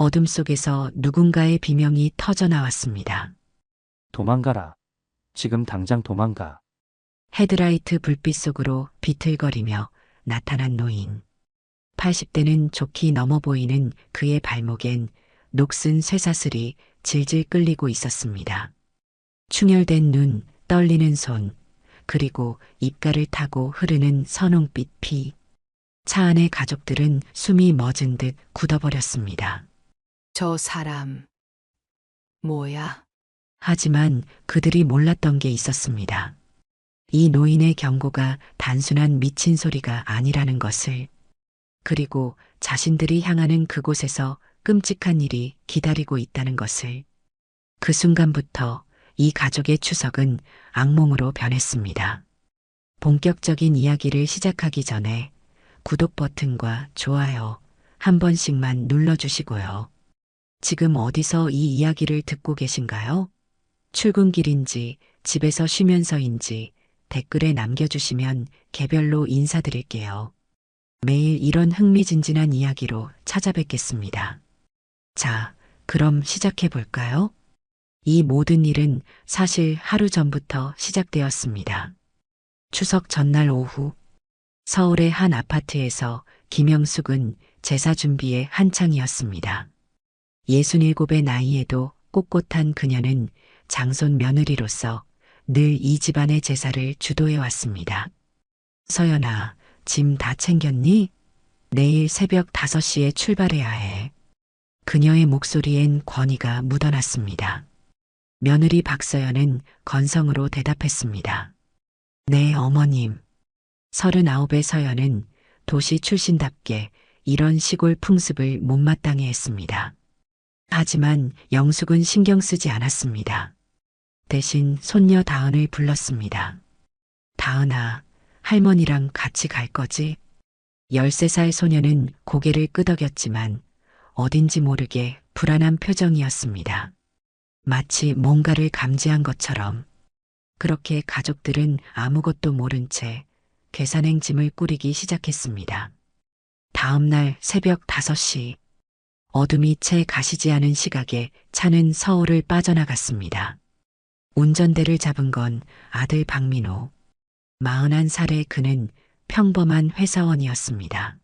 어둠 속에서 누군가의 비명이 터져 나왔습니다. 도망가라. 지금 당장 도망가. 헤드라이트 불빛 속으로 비틀거리며 나타난 노인. 80대는 좋게 넘어 보이는 그의 발목엔 녹슨 쇠사슬이 질질 끌리고 있었습니다. 충혈된 눈, 떨리는 손, 그리고 입가를 타고 흐르는 선홍빛 피. 차 안의 가족들은 숨이 멎은 듯 굳어버렸습니다. 저 사람, 뭐야? 하지만 그들이 몰랐던 게 있었습니다. 이 노인의 경고가 단순한 미친 소리가 아니라는 것을, 그리고 자신들이 향하는 그곳에서 끔찍한 일이 기다리고 있다는 것을. 그 순간부터 이 가족의 추석은 악몽으로 변했습니다. 본격적인 이야기를 시작하기 전에 구독 버튼과 좋아요 한 번씩만 눌러주시고요. 지금 어디서 이 이야기를 듣고 계신가요? 출근길인지 집에서 쉬면서인지 댓글에 남겨주시면 개별로 인사드릴게요. 매일 이런 흥미진진한 이야기로 찾아뵙겠습니다. 자, 그럼 시작해 볼까요? 이 모든 일은 사실 하루 전부터 시작되었습니다. 추석 전날 오후, 서울의 한 아파트에서 김영숙은 제사 준비에 한창이었습니다. 67의 나이에도 꼿꼿한 그녀는 장손 며느리로서 늘 이 집안의 제사를 주도해 왔습니다. 서연아, 짐 다 챙겼니? 내일 새벽 5시에 출발해야 해. 그녀의 목소리엔 권위가 묻어났습니다. 며느리 박서연은 건성으로 대답했습니다. 네, 어머님. 39의 서연은 도시 출신답게 이런 시골 풍습을 못마땅해 했습니다. 하지만 영숙은 신경 쓰지 않았습니다. 대신 손녀 다은을 불렀습니다. 다은아, 할머니랑 같이 갈 거지? 13살 소녀는 고개를 끄덕였지만 어딘지 모르게 불안한 표정이었습니다. 마치 뭔가를 감지한 것처럼. 그렇게 가족들은 아무것도 모른 채 계산행 짐을 꾸리기 시작했습니다. 다음 날 새벽 5시, 어둠이 채 가시지 않은 시각에 차는 서울을 빠져나갔습니다. 운전대를 잡은 건 아들 박민호. 41살의 그는 평범한 회사원이었습니다.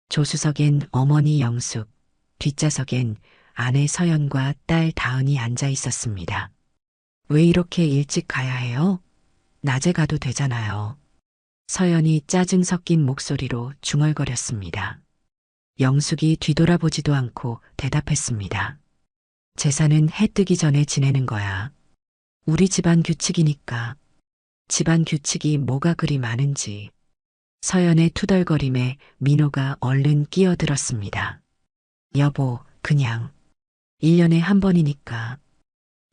조수석엔 어머니 영숙, 뒷좌석엔 아내 서연과 딸 다은이 앉아 있었습니다. 왜 이렇게 일찍 가야 해요? 낮에 가도 되잖아요. 서연이 짜증 섞인 목소리로 중얼거렸습니다. 영숙이 뒤돌아보지도 않고 대답했습니다. 제사는 해 뜨기 전에 지내는 거야. 우리 집안 규칙이니까. 집안 규칙이 뭐가 그리 많은지. 서연의 투덜거림에 민호가 얼른 끼어들었습니다. 여보, 그냥 1년에 한 번이니까.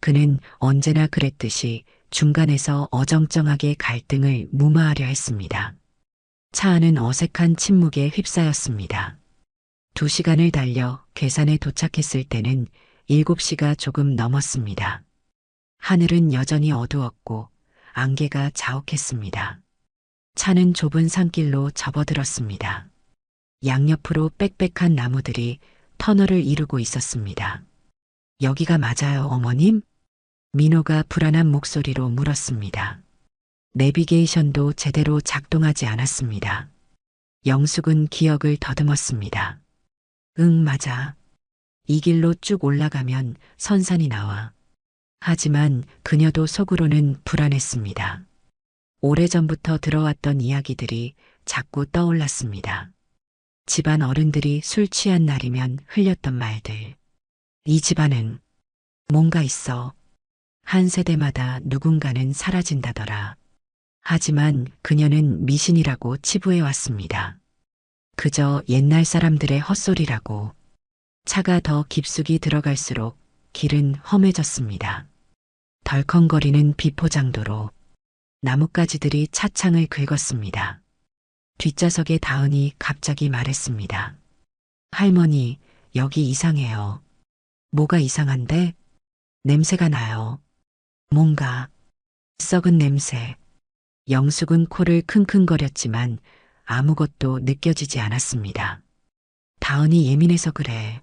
그는 언제나 그랬듯이 중간에서 어정쩡하게 갈등을 무마하려 했습니다. 차 안은 어색한 침묵에 휩싸였습니다. 2시간을 달려 괴산에 도착했을 때는 7시가 조금 넘었습니다. 하늘은 여전히 어두웠고 안개가 자욱했습니다. 차는 좁은 산길로 접어들었습니다. 양옆으로 빽빽한 나무들이 터널을 이루고 있었습니다. 여기가 맞아요, 어머님? 민호가 불안한 목소리로 물었습니다. 내비게이션도 제대로 작동하지 않았습니다. 영숙은 기억을 더듬었습니다. 응, 맞아. 이 길로 쭉 올라가면 선산이 나와. 하지만 그녀도 속으로는 불안했습니다. 오래전부터 들어왔던 이야기들이 자꾸 떠올랐습니다. 집안 어른들이 술 취한 날이면 흘렸던 말들. 이 집안은 뭔가 있어. 한 세대마다 누군가는 사라진다더라. 하지만 그녀는 미신이라고 치부해 왔습니다. 그저 옛날 사람들의 헛소리라고. 차가 더 깊숙이 들어갈수록 길은 험해졌습니다. 덜컹거리는 비포장도로 나뭇가지들이 차창을 긁었습니다. 뒷좌석에 다은이 갑자기 말했습니다. 할머니, 여기 이상해요. 뭐가 이상한데? 냄새가 나요. 뭔가 썩은 냄새. 영숙은 코를 킁킁거렸지만 아무것도 느껴지지 않았습니다. 다은이 예민해서 그래.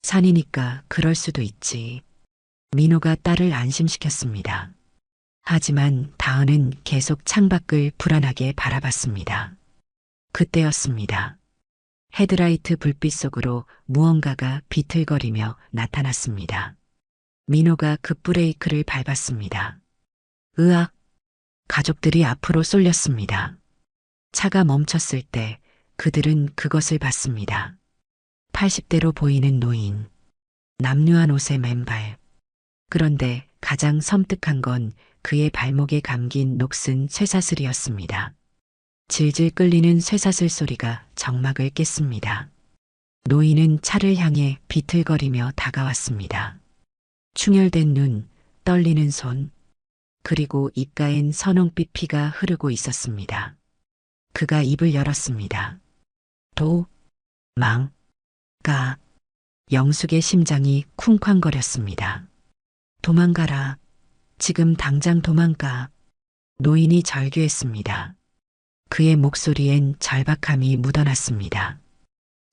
산이니까 그럴 수도 있지. 민호가 딸을 안심시켰습니다. 하지만 다은은 계속 창밖을 불안하게 바라봤습니다. 그때였습니다. 헤드라이트 불빛 속으로 무언가가 비틀거리며 나타났습니다. 민호가 급브레이크를 밟았습니다. 으악! 가족들이 앞으로 쏠렸습니다. 차가 멈췄을 때 그들은 그것을 봤습니다. 80대로 보이는 노인. 남루한 옷에 맨발. 그런데 가장 섬뜩한 건 그의 발목에 감긴 녹슨 쇠사슬이었습니다. 질질 끌리는 쇠사슬 소리가 정막을 깼습니다. 노인은 차를 향해 비틀거리며 다가왔습니다. 충혈된 눈, 떨리는 손, 그리고 입가엔 선홍빛 피가 흐르고 있었습니다. 그가 입을 열었습니다. 가. 영숙의 심장이 쿵쾅거렸습니다. 도망가라. 지금 당장 도망가. 노인이 절규했습니다. 그의 목소리엔 절박함이 묻어났습니다.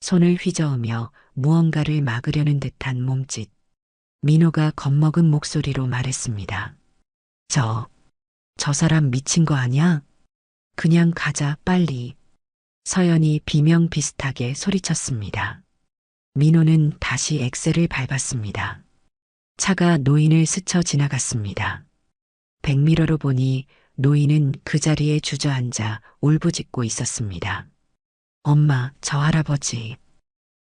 손을 휘저으며 무언가를 막으려는 듯한 몸짓. 민호가 겁먹은 목소리로 말했습니다. 저 사람 미친 거 아냐? 그냥 가자, 빨리. 서연이 비명 비슷하게 소리쳤습니다. 민호는 다시 엑셀을 밟았습니다. 차가 노인을 스쳐 지나갔습니다. 백미러로 보니 노인은 그 자리에 주저앉아 울부짖고 있었습니다. 엄마, 저 할아버지.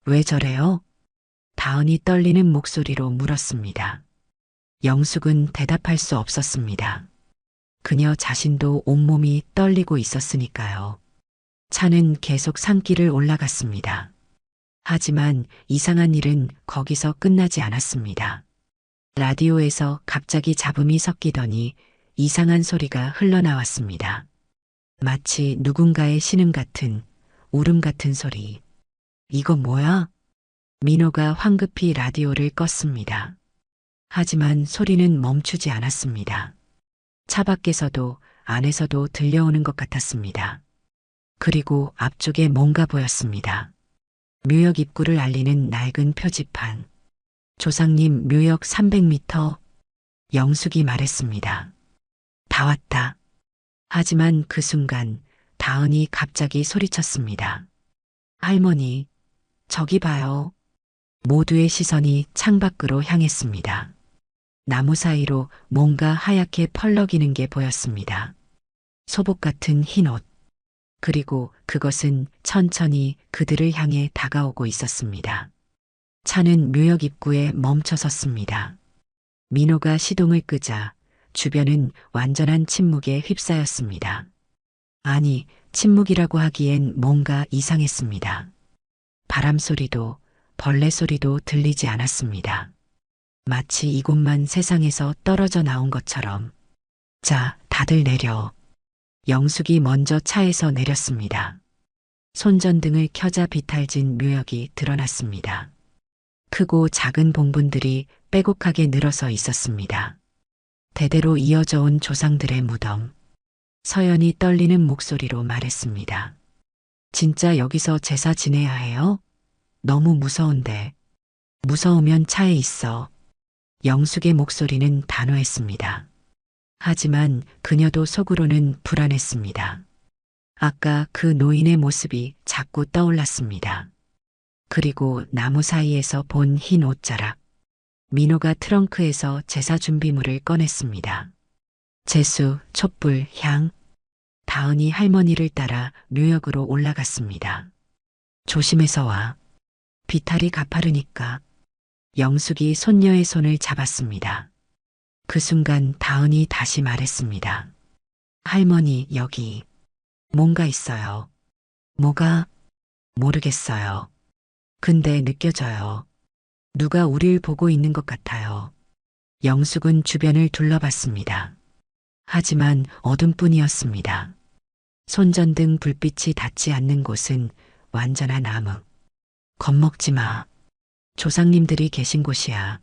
왜 저래요? 다은이 떨리는 목소리로 물었습니다. 영숙은 대답할 수 없었습니다. 그녀 자신도 온몸이 떨리고 있었으니까요. 차는 계속 산길을 올라갔습니다. 하지만 이상한 일은 거기서 끝나지 않았습니다. 라디오에서 갑자기 잡음이 섞이더니 이상한 소리가 흘러나왔습니다. 마치 누군가의 신음 같은, 울음 같은 소리. 이거 뭐야? 민호가 황급히 라디오를 껐습니다. 하지만 소리는 멈추지 않았습니다. 차 밖에서도 안에서도 들려오는 것 같았습니다. 그리고 앞쪽에 뭔가 보였습니다. 묘역 입구를 알리는 낡은 표지판. 조상님 묘역 300m. 영숙이 말했습니다. 다 왔다. 하지만 그 순간 다은이 갑자기 소리쳤습니다. 할머니, 저기 봐요. 모두의 시선이 창밖으로 향했습니다. 나무 사이로 뭔가 하얗게 펄럭이는 게 보였습니다. 소복 같은 흰 옷. 그리고 그것은 천천히 그들을 향해 다가오고 있었습니다. 차는 묘역 입구에 멈춰 섰습니다. 민호가 시동을 끄자 주변은 완전한 침묵에 휩싸였습니다. 아니, 침묵이라고 하기엔 뭔가 이상했습니다. 바람 소리도 벌레 소리도 들리지 않았습니다. 마치 이곳만 세상에서 떨어져 나온 것처럼. 자, 다들 내려. 영숙이 먼저 차에서 내렸습니다. 손전등을 켜자 비탈진 묘역이 드러났습니다. 크고 작은 봉분들이 빼곡하게 늘어서 있었습니다. 대대로 이어져 온 조상들의 무덤. 서연이 떨리는 목소리로 말했습니다. 진짜 여기서 제사 지내야 해요? 너무 무서운데. 무서우면 차에 있어. 영숙의 목소리는 단호했습니다. 하지만 그녀도 속으로는 불안했습니다. 아까 그 노인의 모습이 자꾸 떠올랐습니다. 그리고 나무 사이에서 본 흰 옷자락. 민호가 트렁크에서 제사 준비물을 꺼냈습니다. 제수, 촛불, 향. 다은이 할머니를 따라 묘역으로 올라갔습니다. 조심해서 와. 비탈이 가파르니까. 영숙이 손녀의 손을 잡았습니다. 그 순간 다은이 다시 말했습니다. 할머니, 여기 뭔가 있어요. 뭐가? 모르겠어요. 근데 느껴져요. 누가 우릴 보고 있는 것 같아요. 영숙은 주변을 둘러봤습니다. 하지만 어둠뿐이었습니다. 손전등 불빛이 닿지 않는 곳은 완전한 암흑. 겁먹지 마. 조상님들이 계신 곳이야.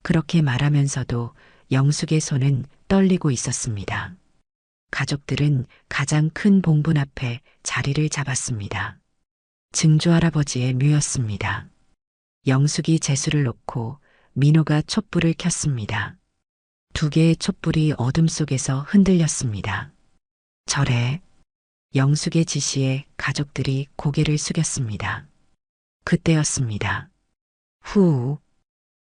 그렇게 말하면서도 영숙의 손은 떨리고 있었습니다. 가족들은 가장 큰 봉분 앞에 자리를 잡았습니다. 증조할아버지의 묘였습니다. 영숙이 재수를 놓고 민호가 촛불을 켰습니다. 두 개의 촛불이 어둠 속에서 흔들렸습니다. 절에 영숙의 지시에 가족들이 고개를 숙였습니다. 그때였습니다. 후,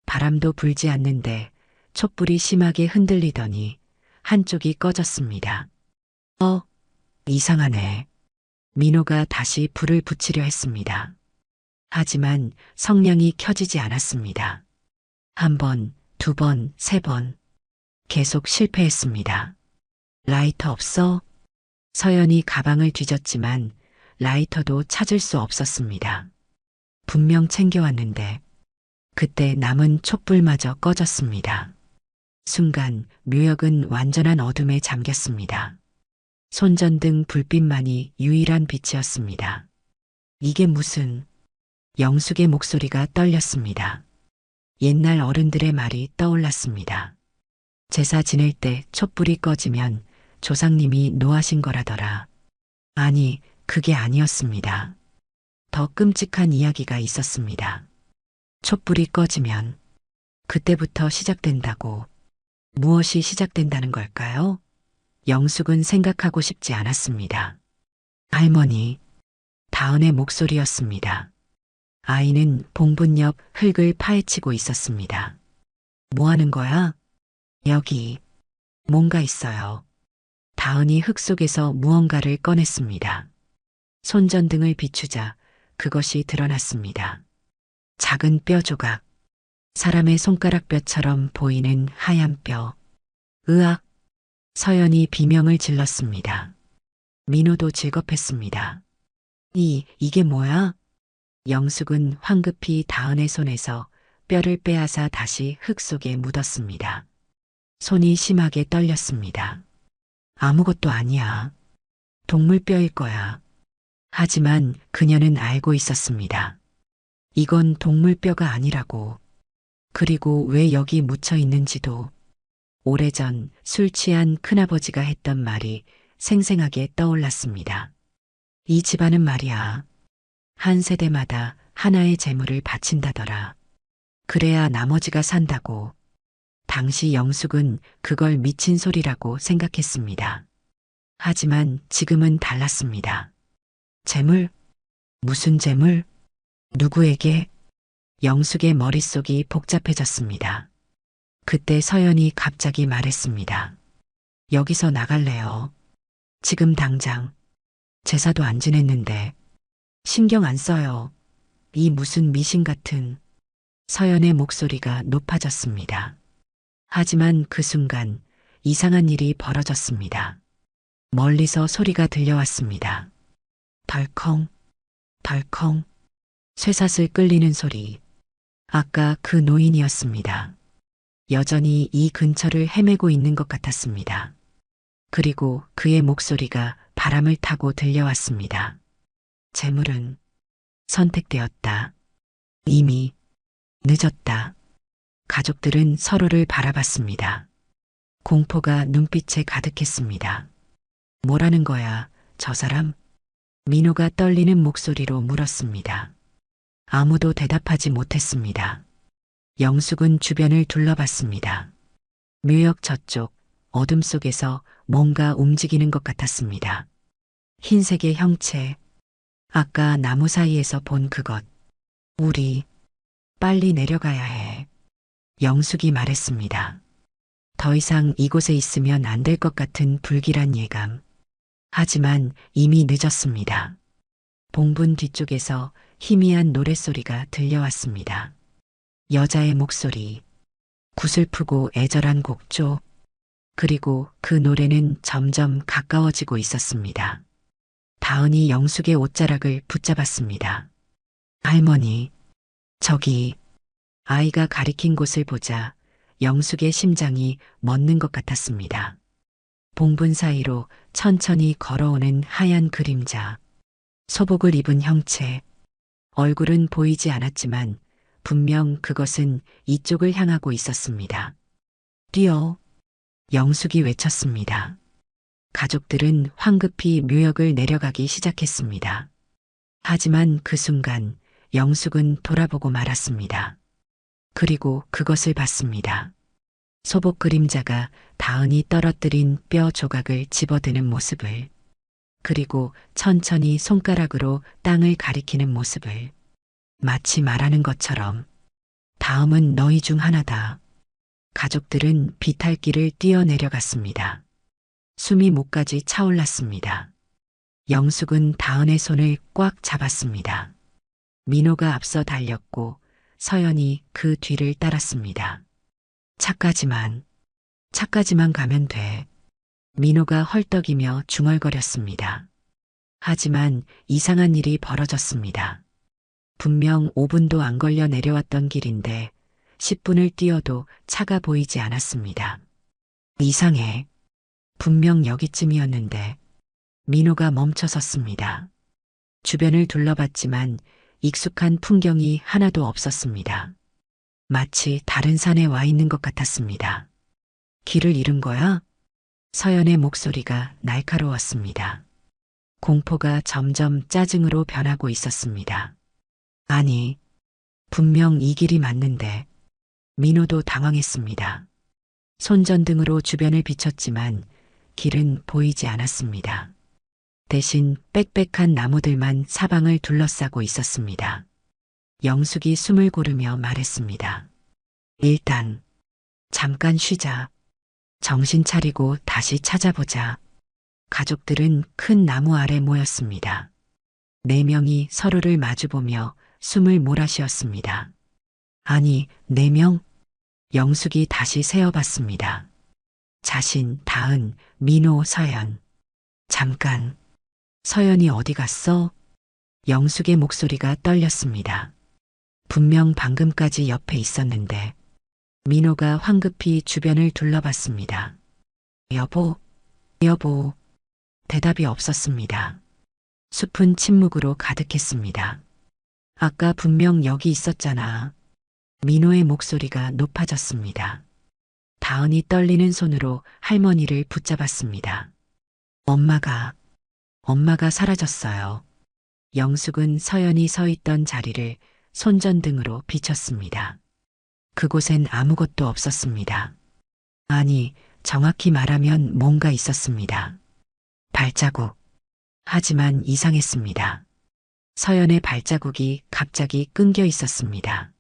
바람도 불지 않는데 촛불이 심하게 흔들리더니 한쪽이 꺼졌습니다. 이상하네. 민호가 다시 불을 붙이려 했습니다. 하지만 성냥이 켜지지 않았습니다. 한 번, 두 번, 세 번. 계속 실패했습니다. 라이터 없어? 서연이 가방을 뒤졌지만 라이터도 찾을 수 없었습니다. 분명 챙겨왔는데 그때 남은 촛불마저 꺼졌습니다. 순간 묘역은 완전한 어둠에 잠겼습니다. 손전등 불빛만이 유일한 빛이었습니다. 이게 무슨... 영숙의 목소리가 떨렸습니다. 옛날 어른들의 말이 떠올랐습니다. 제사 지낼 때 촛불이 꺼지면 조상님이 노하신 거라더라. 아니, 그게 아니었습니다. 더 끔찍한 이야기가 있었습니다. 촛불이 꺼지면 그때부터 시작된다고. 무엇이 시작된다는 걸까요? 영숙은 생각하고 싶지 않았습니다. 할머니, 다은의 목소리였습니다. 아이는 봉분 옆 흙을 파헤치고 있었습니다. 뭐 하는 거야? 여기, 뭔가 있어요. 다은이 흙 속에서 무언가를 꺼냈습니다. 손전등을 비추자 그것이 드러났습니다. 작은 뼈 조각, 사람의 손가락 뼈처럼 보이는 하얀 뼈. 으악! 서연이 비명을 질렀습니다. 민호도 질겁했습니다. 이게 뭐야? 영숙은 황급히 다은의 손에서 뼈를 빼앗아 다시 흙 속에 묻었습니다. 손이 심하게 떨렸습니다. 아무것도 아니야. 동물뼈일 거야. 하지만 그녀는 알고 있었습니다. 이건 동물뼈가 아니라고. 그리고 왜 여기 묻혀 있는지도. 오래전 술 취한 큰아버지가 했던 말이 생생하게 떠올랐습니다. 이 집안은 말이야. 한 세대마다 하나의 재물을 바친다더라. 그래야 나머지가 산다고. 당시 영숙은 그걸 미친 소리라고 생각했습니다. 하지만 지금은 달랐습니다. 재물? 무슨 재물? 누구에게? 영숙의 머릿속이 복잡해졌습니다. 그때 서연이 갑자기 말했습니다. 여기서 나갈래요. 지금 당장. 제사도 안 지냈는데. 신경 안 써요. 이 무슨 미신 같은... 서연의 목소리가 높아졌습니다. 하지만 그 순간 이상한 일이 벌어졌습니다. 멀리서 소리가 들려왔습니다. 덜컹, 덜컹, 쇠사슬 끌리는 소리. 아까 그 노인이었습니다. 여전히 이 근처를 헤매고 있는 것 같았습니다. 그리고 그의 목소리가 바람을 타고 들려왔습니다. 재물은 선택되었다. 이미 늦었다. 가족들은 서로를 바라봤습니다. 공포가 눈빛에 가득했습니다. 뭐라는 거야, 저 사람? 민호가 떨리는 목소리로 물었습니다. 아무도 대답하지 못했습니다. 영숙은 주변을 둘러봤습니다. 묘역 저쪽 어둠 속에서 뭔가 움직이는 것 같았습니다. 흰색의 형체, 아까 나무 사이에서 본 그것. 우리 빨리 내려가야 해. 영숙이 말했습니다. 더 이상 이곳에 있으면 안 될 것 같은 불길한 예감. 하지만 이미 늦었습니다. 봉분 뒤쪽에서 희미한 노랫소리가 들려왔습니다. 여자의 목소리, 구슬프고 애절한 곡조. 그리고 그 노래는 점점 가까워지고 있었습니다. 다은이 영숙의 옷자락을 붙잡았습니다. 할머니, 저기... 아이가 가리킨 곳을 보자 영숙의 심장이 멎는 것 같았습니다. 봉분 사이로 천천히 걸어오는 하얀 그림자, 소복을 입은 형체, 얼굴은 보이지 않았지만 분명 그것은 이쪽을 향하고 있었습니다. 뛰어! 영숙이 외쳤습니다. 가족들은 황급히 묘역을 내려가기 시작했습니다. 하지만 그 순간 영숙은 돌아보고 말았습니다. 그리고 그것을 봤습니다. 소복 그림자가 다은이 떨어뜨린 뼈 조각을 집어드는 모습을, 그리고 천천히 손가락으로 땅을 가리키는 모습을, 마치 말하는 것처럼 다음은 너희 중 하나다. 가족들은 비탈길을 뛰어내려갔습니다. 숨이 목까지 차올랐습니다. 영숙은 다은의 손을 꽉 잡았습니다. 민호가 앞서 달렸고 서연이 그 뒤를 따랐습니다. 차까지만 가면 돼. 민호가 헐떡이며 중얼거렸습니다. 하지만 이상한 일이 벌어졌습니다. 분명 5분도 안 걸려 내려왔던 길인데 10분을 뛰어도 차가 보이지 않았습니다. 이상해. 분명 여기쯤이었는데. 민호가 멈춰 섰습니다. 주변을 둘러봤지만 익숙한 풍경이 하나도 없었습니다. 마치 다른 산에 와 있는 것 같았습니다. 길을 잃은 거야? 서연의 목소리가 날카로웠습니다. 공포가 점점 짜증으로 변하고 있었습니다. 아니, 분명 이 길이 맞는데. 민호도 당황했습니다. 손전등으로 주변을 비췄지만 길은 보이지 않았습니다. 대신 빽빽한 나무들만 사방을 둘러싸고 있었습니다. 영숙이 숨을 고르며 말했습니다. 일단 잠깐 쉬자. 정신 차리고 다시 찾아보자. 가족들은 큰 나무 아래 모였습니다. 4명이 서로를 마주보며 숨을 몰아쉬었습니다. 아니, 4명? 영숙이 다시 세어봤습니다. 자신, 다은, 민호, 서연. 잠깐. 서연이 어디 갔어? 영숙의 목소리가 떨렸습니다. 분명 방금까지 옆에 있었는데. 민호가 황급히 주변을 둘러봤습니다. 여보. 대답이 없었습니다. 숲은 침묵으로 가득했습니다. 아까 분명 여기 있었잖아. 민호의 목소리가 높아졌습니다. 다은이 떨리는 손으로 할머니를 붙잡았습니다. 엄마가 사라졌어요. 영숙은 서연이 서 있던 자리를 손전등으로 비췄습니다. 그곳엔 아무것도 없었습니다. 아니, 정확히 말하면 뭔가 있었습니다. 발자국. 하지만 이상했습니다. 서연의 발자국이 갑자기 끊겨 있었습니다.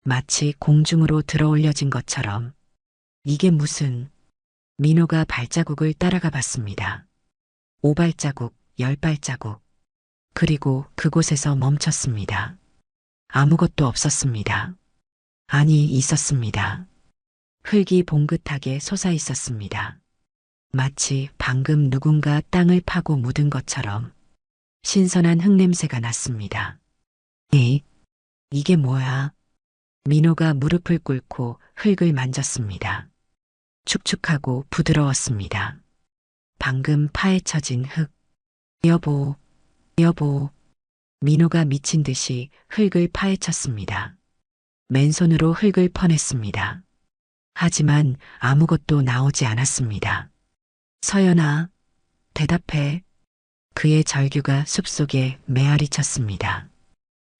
마치 공중으로 들어올려진 것처럼. 이게 무슨... 민호가 발자국을 따라가 봤습니다. 5발자국, 10발자국. 그리고 그곳에서 멈췄습니다. 아무것도 없었습니다. 아니, 있었습니다. 흙이 봉긋하게 솟아 있었습니다. 마치 방금 누군가 땅을 파고 묻은 것처럼 신선한 흙냄새가 났습니다. 이게 뭐야? 민호가 무릎을 꿇고 흙을 만졌습니다. 축축하고 부드러웠습니다. 방금 파헤쳐진 흙. 여보. 민호가 미친 듯이 흙을 파헤쳤습니다. 맨손으로 흙을 퍼냈습니다. 하지만 아무것도 나오지 않았습니다. 서연아, 대답해. 그의 절규가 숲속에 메아리 쳤습니다.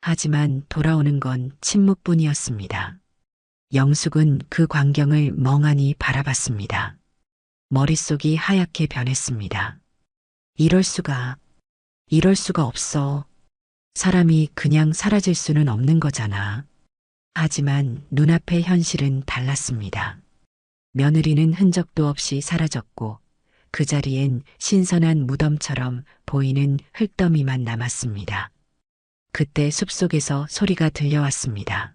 하지만 돌아오는 건 침묵뿐이었습니다. 영숙은 그 광경을 멍하니 바라봤습니다. 머릿속이 하얗게 변했습니다. 이럴 수가 없어. 사람이 그냥 사라질 수는 없는 거잖아. 하지만 눈앞의 현실은 달랐습니다. 며느리는 흔적도 없이 사라졌고 그 자리엔 신선한 무덤처럼 보이는 흙더미만 남았습니다. 그때 숲속에서 소리가 들려왔습니다.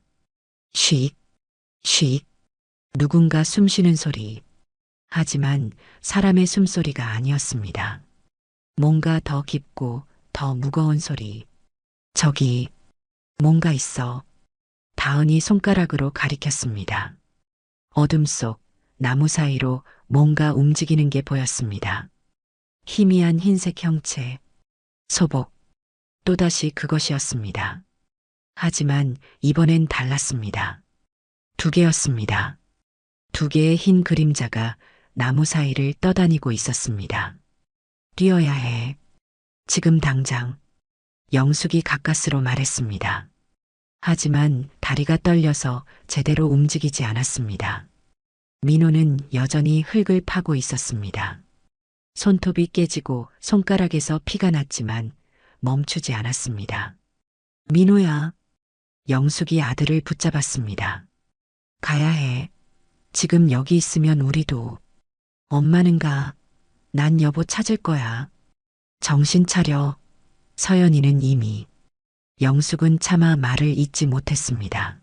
쉿. 누군가 숨쉬는 소리. 하지만 사람의 숨소리가 아니었습니다. 뭔가 더 깊고 더 무거운 소리. 저기 뭔가 있어. 다은이 손가락으로 가리켰습니다. 어둠 속 나무 사이로 뭔가 움직이는 게 보였습니다. 희미한 흰색 형체. 소복. 또다시 그것이었습니다. 하지만 이번엔 달랐습니다. 2개였습니다. 2개의 흰 그림자가 나무 사이를 떠다니고 있었습니다. 뛰어야 해. 지금 당장. 영숙이 가까스로 말했습니다. 하지만 다리가 떨려서 제대로 움직이지 않았습니다. 민호는 여전히 흙을 파고 있었습니다. 손톱이 깨지고 손가락에서 피가 났지만 멈추지 않았습니다. 민호야. 영숙이 아들을 붙잡았습니다. 가야 해. 지금 여기 있으면 우리도. 엄마는 가. 난 여보 찾을 거야. 정신 차려. 서연이는 이미. 영숙은 차마 말을 잇지 못했습니다.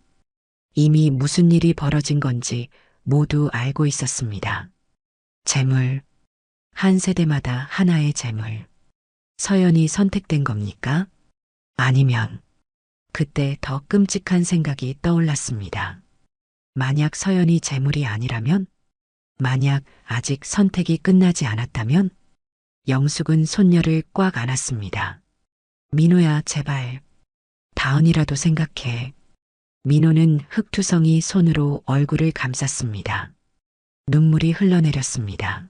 이미 무슨 일이 벌어진 건지 모두 알고 있었습니다. 재물. 한 세대마다 하나의 재물. 서연이 선택된 겁니까? 아니면 그때 더 끔찍한 생각이 떠올랐습니다. 만약 서연이 재물이 아니라면? 만약 아직 선택이 끝나지 않았다면? 영숙은 손녀를 꽉 안았습니다. 민호야, 제발. 다은이라도 생각해. 민호는 흙투성이 손으로 얼굴을 감쌌습니다. 눈물이 흘러내렸습니다.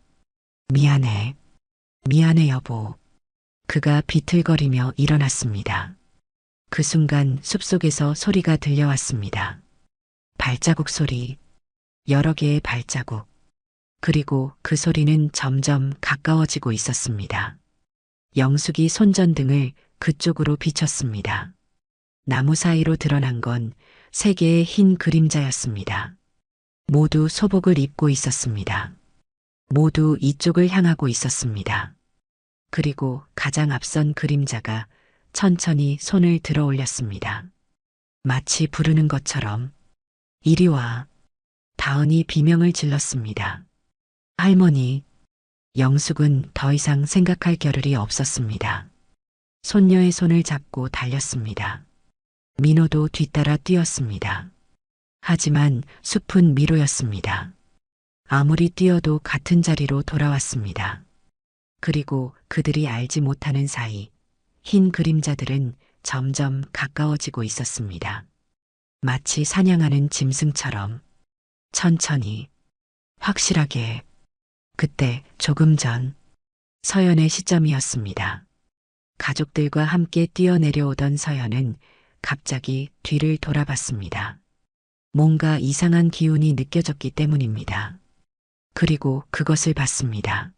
미안해. 미안해, 여보. 그가 비틀거리며 일어났습니다. 그 순간 숲속에서 소리가 들려왔습니다. 발자국 소리. 여러 개의 발자국. 그리고 그 소리는 점점 가까워지고 있었습니다. 영숙이 손전등을 그쪽으로 비췄습니다. 나무 사이로 드러난 건 세 개의 흰 그림자였습니다. 모두 소복을 입고 있었습니다. 모두 이쪽을 향하고 있었습니다. 그리고 가장 앞선 그림자가 천천히 손을 들어 올렸습니다. 마치 부르는 것처럼. 이리 와. 다은이 비명을 질렀습니다. 할머니. 영숙은 더 이상 생각할 겨를이 없었습니다. 손녀의 손을 잡고 달렸습니다. 민호도 뒤따라 뛰었습니다. 하지만 숲은 미로였습니다. 아무리 뛰어도 같은 자리로 돌아왔습니다. 그리고 그들이 알지 못하는 사이 흰 그림자들은 점점 가까워지고 있었습니다. 마치 사냥하는 짐승처럼 천천히, 확실하게. 그때 조금 전 서연의 시점이었습니다. 가족들과 함께 뛰어내려오던 서연은 갑자기 뒤를 돌아봤습니다. 뭔가 이상한 기운이 느껴졌기 때문입니다. 그리고 그것을 봤습니다.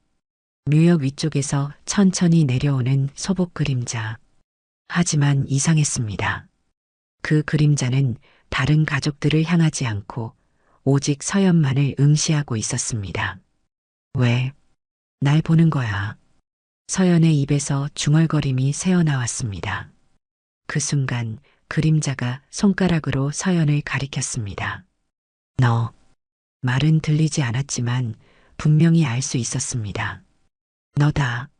묘역 위쪽에서 천천히 내려오는 소복 그림자. 하지만 이상했습니다. 그 그림자는 다른 가족들을 향하지 않고 오직 서연만을 응시하고 있었습니다. 왜? 날 보는 거야. 서연의 입에서 중얼거림이 새어나왔습니다. 그 순간 그림자가 손가락으로 서연을 가리켰습니다. 너. 말은 들리지 않았지만 분명히 알 수 있었습니다. 너다.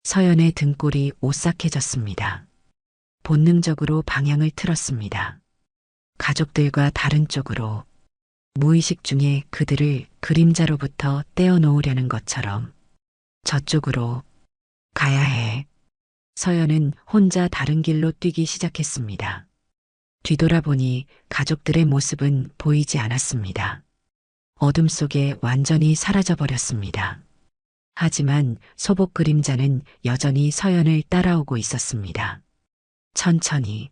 서연의 등골이 오싹해졌습니다. 본능적으로 방향을 틀었습니다. 가족들과 다른 쪽으로. 무의식 중에 그들을 그림자로부터 떼어놓으려는 것처럼. 저쪽으로. 가야 해. 서연은 혼자 다른 길로 뛰기 시작했습니다. 뒤돌아보니 가족들의 모습은 보이지 않았습니다. 어둠 속에 완전히 사라져버렸습니다. 하지만 소복 그림자는 여전히 서연을 따라오고 있었습니다. 천천히.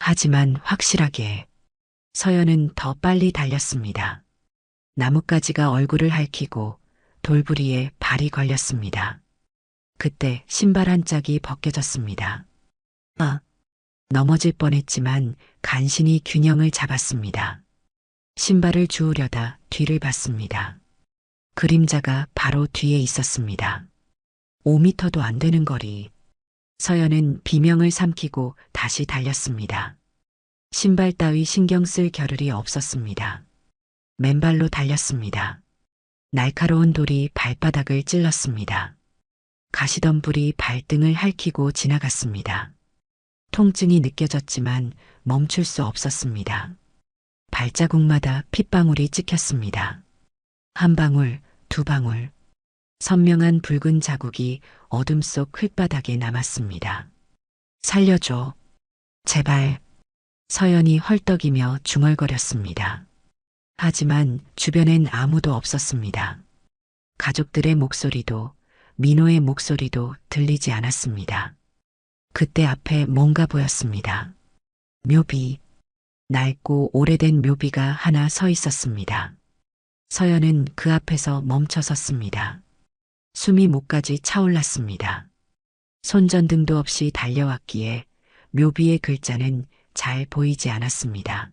하지만 확실하게. 서연은 더 빨리 달렸습니다. 나뭇가지가 얼굴을 핥히고 돌부리에 발이 걸렸습니다. 그때 신발 한 짝이 벗겨졌습니다. 넘어질 뻔했지만 간신히 균형을 잡았습니다. 신발을 주우려다 뒤를 봤습니다. 그림자가 바로 뒤에 있었습니다. 5미터도 안 되는 거리. 서연은 비명을 삼키고 다시 달렸습니다. 신발 따위 신경 쓸 겨를이 없었습니다. 맨발로 달렸습니다. 날카로운 돌이 발바닥을 찔렀습니다. 가시덤불이 발등을 핥히고 지나갔습니다. 통증이 느껴졌지만 멈출 수 없었습니다. 발자국마다 핏방울이 찍혔습니다. 한 방울, 두 방울. 선명한 붉은 자국이 어둠 속 흙바닥에 남았습니다. 살려줘. 제발. 서연이 헐떡이며 중얼거렸습니다. 하지만 주변엔 아무도 없었습니다. 가족들의 목소리도 민호의 목소리도 들리지 않았습니다. 그때 앞에 뭔가 보였습니다. 묘비. 낡고 오래된 묘비가 하나 서 있었습니다. 서연은 그 앞에서 멈춰 섰습니다. 숨이 목까지 차올랐습니다. 손전등도 없이 달려왔기에 묘비의 글자는 잘 보이지 않았습니다.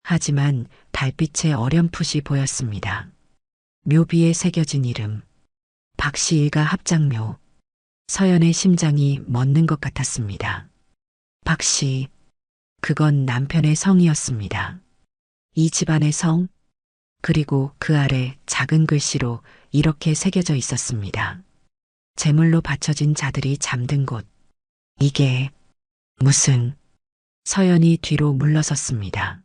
하지만 달빛에 어렴풋이 보였습니다. 묘비에 새겨진 이름, 박시일가 합장묘. 서연의 심장이 멎는 것 같았습니다. 박씨, 그건 남편의 성이었습니다. 이 집안의 성, 그리고 그 아래 작은 글씨로 이렇게 새겨져 있었습니다. 제물로 바쳐진 자들이 잠든 곳. 이게 무슨... 서연이 뒤로 물러섰습니다.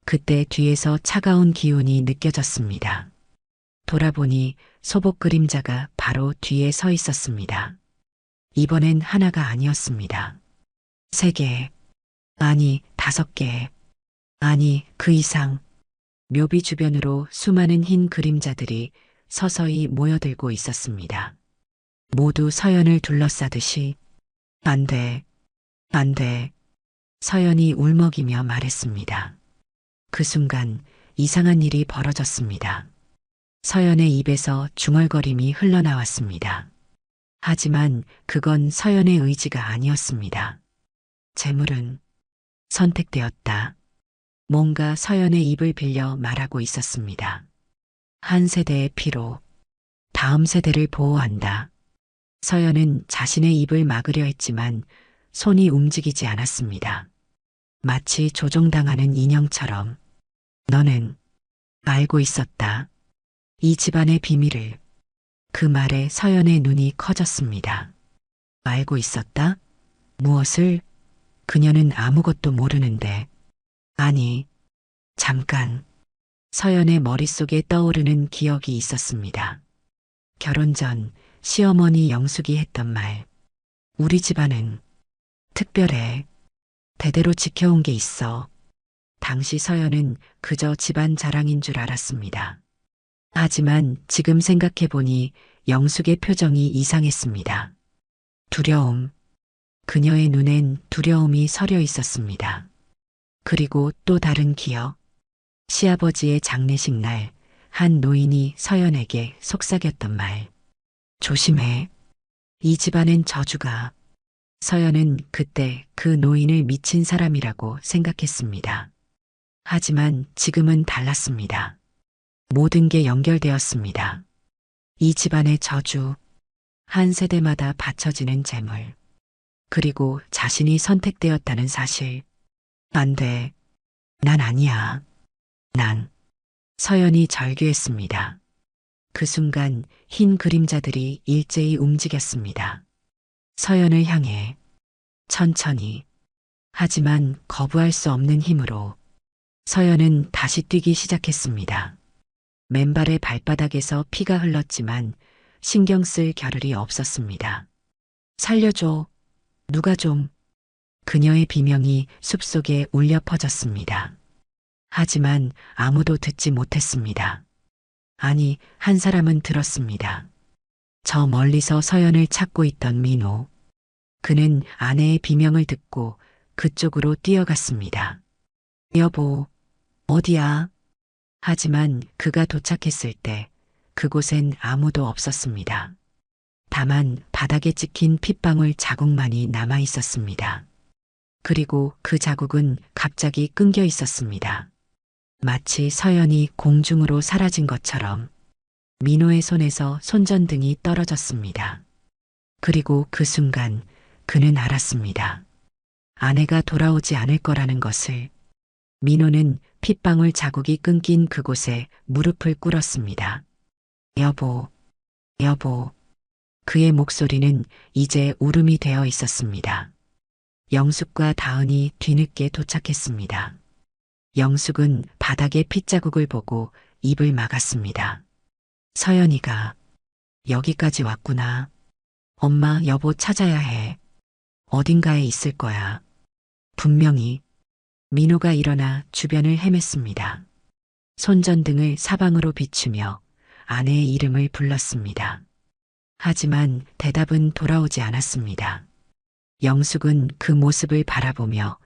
그때 뒤에서 차가운 기운이 느껴졌습니다. 돌아보니 소복 그림자가 바로 뒤에 서 있었습니다. 이번엔 하나가 아니었습니다. 3개, 아니 5개, 아니 그 이상. 묘비 주변으로 수많은 흰 그림자들이 서서히 모여들고 있었습니다. 모두 서연을 둘러싸듯이 안 돼, 안 돼. 서연이 울먹이며 말했습니다. 그 순간 이상한 일이 벌어졌습니다. 서연의 입에서 중얼거림이 흘러나왔습니다. 하지만 그건 서연의 의지가 아니었습니다. 재물은 선택되었다. 뭔가 서연의 입을 빌려 말하고 있었습니다. 한 세대의 피로 다음 세대를 보호한다. 서연은 자신의 입을 막으려 했지만 손이 움직이지 않았습니다. 마치 조종당하는 인형처럼. 너는 알고 있었다. 이 집안의 비밀을. 그 말에 서연의 눈이 커졌습니다. 알고 있었다? 무엇을? 그녀는 아무것도 모르는데. 아니, 잠깐. 서연의 머릿속에 떠오르는 기억이 있었습니다. 결혼 전 시어머니 영숙이 했던 말. 우리 집안은 특별해. 대대로 지켜온 게 있어. 당시 서연은 그저 집안 자랑인 줄 알았습니다. 하지만 지금 생각해보니 영숙의 표정이 이상했습니다. 두려움. 그녀의 눈엔 두려움이 서려 있었습니다. 그리고 또 다른 기억. 시아버지의 장례식 날 한 노인이 서연에게 속삭였던 말. 조심해. 이 집안엔 저주가. 서연은 그때 그 노인을 미친 사람이라고 생각했습니다. 하지만 지금은 달랐습니다. 모든 게 연결되었습니다. 이 집안의 저주, 한 세대마다 바쳐지는 재물, 그리고 자신이 선택되었다는 사실. 안 돼. 난 아니야. 난. 서연이 절규했습니다. 그 순간 흰 그림자들이 일제히 움직였습니다. 서연을 향해 천천히, 하지만 거부할 수 없는 힘으로 서연은 다시 뛰기 시작했습니다. 맨발의 발바닥에서 피가 흘렀지만 신경 쓸 겨를이 없었습니다. 살려줘. 누가 좀. 그녀의 비명이 숲속에 울려 퍼졌습니다. 하지만 아무도 듣지 못했습니다. 아니, 한 사람은 들었습니다. 저 멀리서 서연을 찾고 있던 민호. 그는 아내의 비명을 듣고 그쪽으로 뛰어갔습니다. 여보, 어디야? 하지만 그가 도착했을 때 그곳엔 아무도 없었습니다. 다만 바닥에 찍힌 핏방울 자국만이 남아 있었습니다. 그리고 그 자국은 갑자기 끊겨 있었습니다. 마치 서연이 공중으로 사라진 것처럼. 민호의 손에서 손전등이 떨어졌습니다. 그리고 그 순간 그는 알았습니다. 아내가 돌아오지 않을 거라는 것을. 민호는 핏방울 자국이 끊긴 그곳에 무릎을 꿇었습니다. 여보, 여보. 그의 목소리는 이제 울음이 되어 있었습니다. 영숙과 다은이 뒤늦게 도착했습니다. 영숙은 바닥에 핏자국을 보고 입을 막았습니다. 서연이가 여기까지 왔구나. 엄마, 여보 찾아야 해. 어딘가에 있을 거야. 분명히. 민호가 일어나 주변을 헤맸습니다. 손전등을 사방으로 비추며 아내의 이름을 불렀습니다. 하지만 대답은 돌아오지 않았습니다. 영숙은 그 모습을 바라보며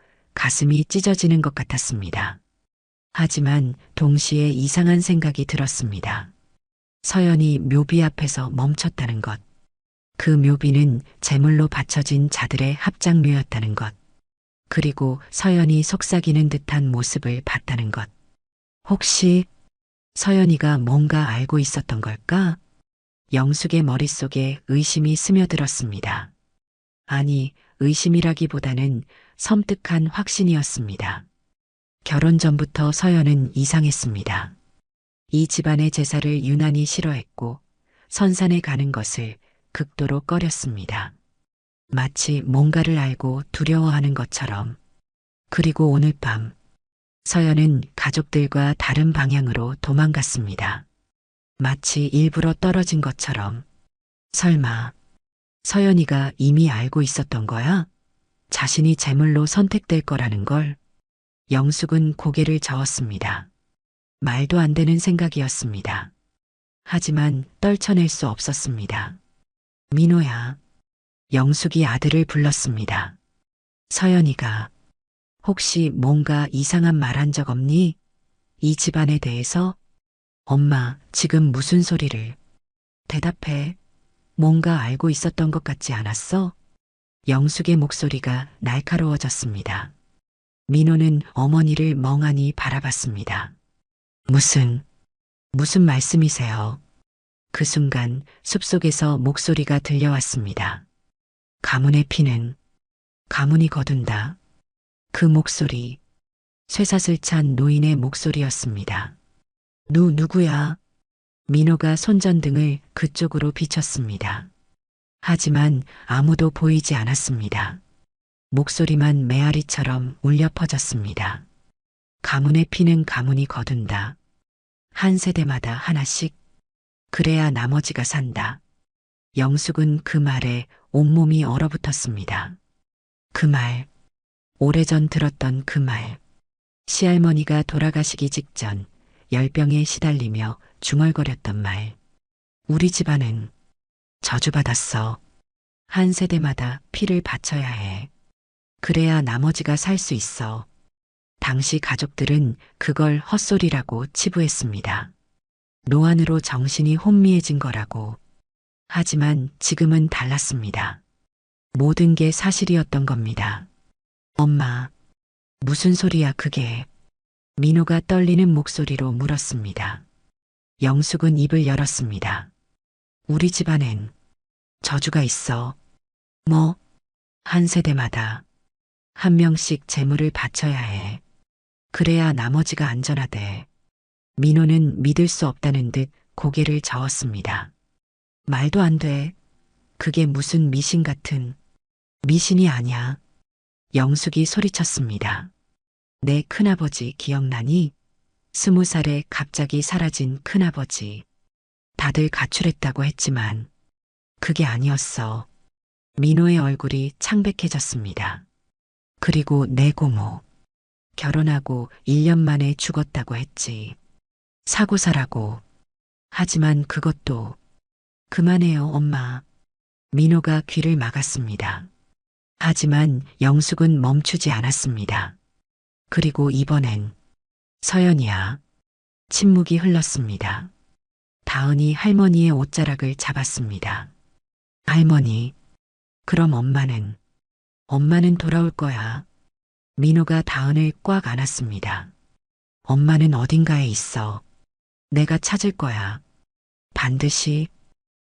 가슴이 찢어지는 것 같았습니다. 하지만 동시에 이상한 생각이 들었습니다. 서연이 묘비 앞에서 멈췄다는 것. 그 묘비는 제물로 바쳐진 자들의 합장묘였다는 것. 그리고 서연이 속삭이는 듯한 모습을 봤다는 것. 혹시 서연이가 뭔가 알고 있었던 걸까? 영숙의 머릿속에 의심이 스며들었습니다. 아니, 의심이라기보다는 섬뜩한 확신이었습니다. 결혼 전부터 서연은 이상했습니다. 이 집안의 제사를 유난히 싫어했고 선산에 가는 것을 극도로 꺼렸습니다. 마치 뭔가를 알고 두려워하는 것처럼. 그리고 오늘 밤 서연은 가족들과 다른 방향으로 도망갔습니다. 마치 일부러 떨어진 것처럼. 설마 서연이가 이미 알고 있었던 거야? 자신이 제물로 선택될 거라는 걸. 영숙은 고개를 저었습니다. 말도 안 되는 생각이었습니다. 하지만 떨쳐낼 수 없었습니다. 민호야. 영숙이 아들을 불렀습니다. 서연이가 혹시 뭔가 이상한 말 한 적 없니? 이 집안에 대해서? 엄마, 지금 무슨 소리를? 대답해. 뭔가 알고 있었던 것 같지 않았어? 영숙의 목소리가 날카로워졌습니다. 민호는 어머니를 멍하니 바라봤습니다. 무슨 말씀이세요? 그 순간 숲속에서 목소리가 들려왔습니다. 가문의 피는 가문이 거둔다. 그 목소리, 쇠사슬 찬 노인의 목소리였습니다. 누구야? 민호가 손전등을 그쪽으로 비췄습니다. 하지만 아무도 보이지 않았습니다. 목소리만 메아리처럼 울려 퍼졌습니다. 가문의 피는 가문이 거둔다. 한 세대마다 하나씩. 그래야 나머지가 산다. 영숙은 그 말에 온몸이 얼어붙었습니다. 그 말, 오래전 들었던 그 말. 시할머니가 돌아가시기 직전 열병에 시달리며 중얼거렸던 말. 우리 집안은 저주받았어. 한 세대마다 피를 바쳐야 해. 그래야 나머지가 살 수 있어. 당시 가족들은 그걸 헛소리라고 치부했습니다. 노안으로 정신이 혼미해진 거라고. 하지만 지금은 달랐습니다. 모든 게 사실이었던 겁니다. 엄마, 무슨 소리야 그게? 민호가 떨리는 목소리로 물었습니다. 영숙은 입을 열었습니다. 우리 집안엔 저주가 있어. 뭐? 한 세대마다 한 명씩 재물을 바쳐야 해. 그래야 나머지가 안전하대. 민호는 믿을 수 없다는 듯 고개를 저었습니다. 말도 안 돼. 그게 무슨 미신 같은. 미신이 아니야. 영숙이 소리쳤습니다. 내 큰아버지 기억나니? 20살에 갑자기 사라진 큰아버지. 다들 가출했다고 했지만 그게 아니었어. 민호의 얼굴이 창백해졌습니다. 그리고 내 고모. 결혼하고 1년 만에 죽었다고 했지. 사고사라고. 하지만 그것도. 그만해요, 엄마. 민호가 귀를 막았습니다. 하지만 영숙은 멈추지 않았습니다. 그리고 이번엔 서연이야. 침묵이 흘렀습니다. 다은이 할머니의 옷자락을 잡았습니다. 할머니, 그럼 엄마는 돌아올 거야. 민호가 다은을 꽉 안았습니다. 엄마는 어딘가에 있어. 내가 찾을 거야. 반드시.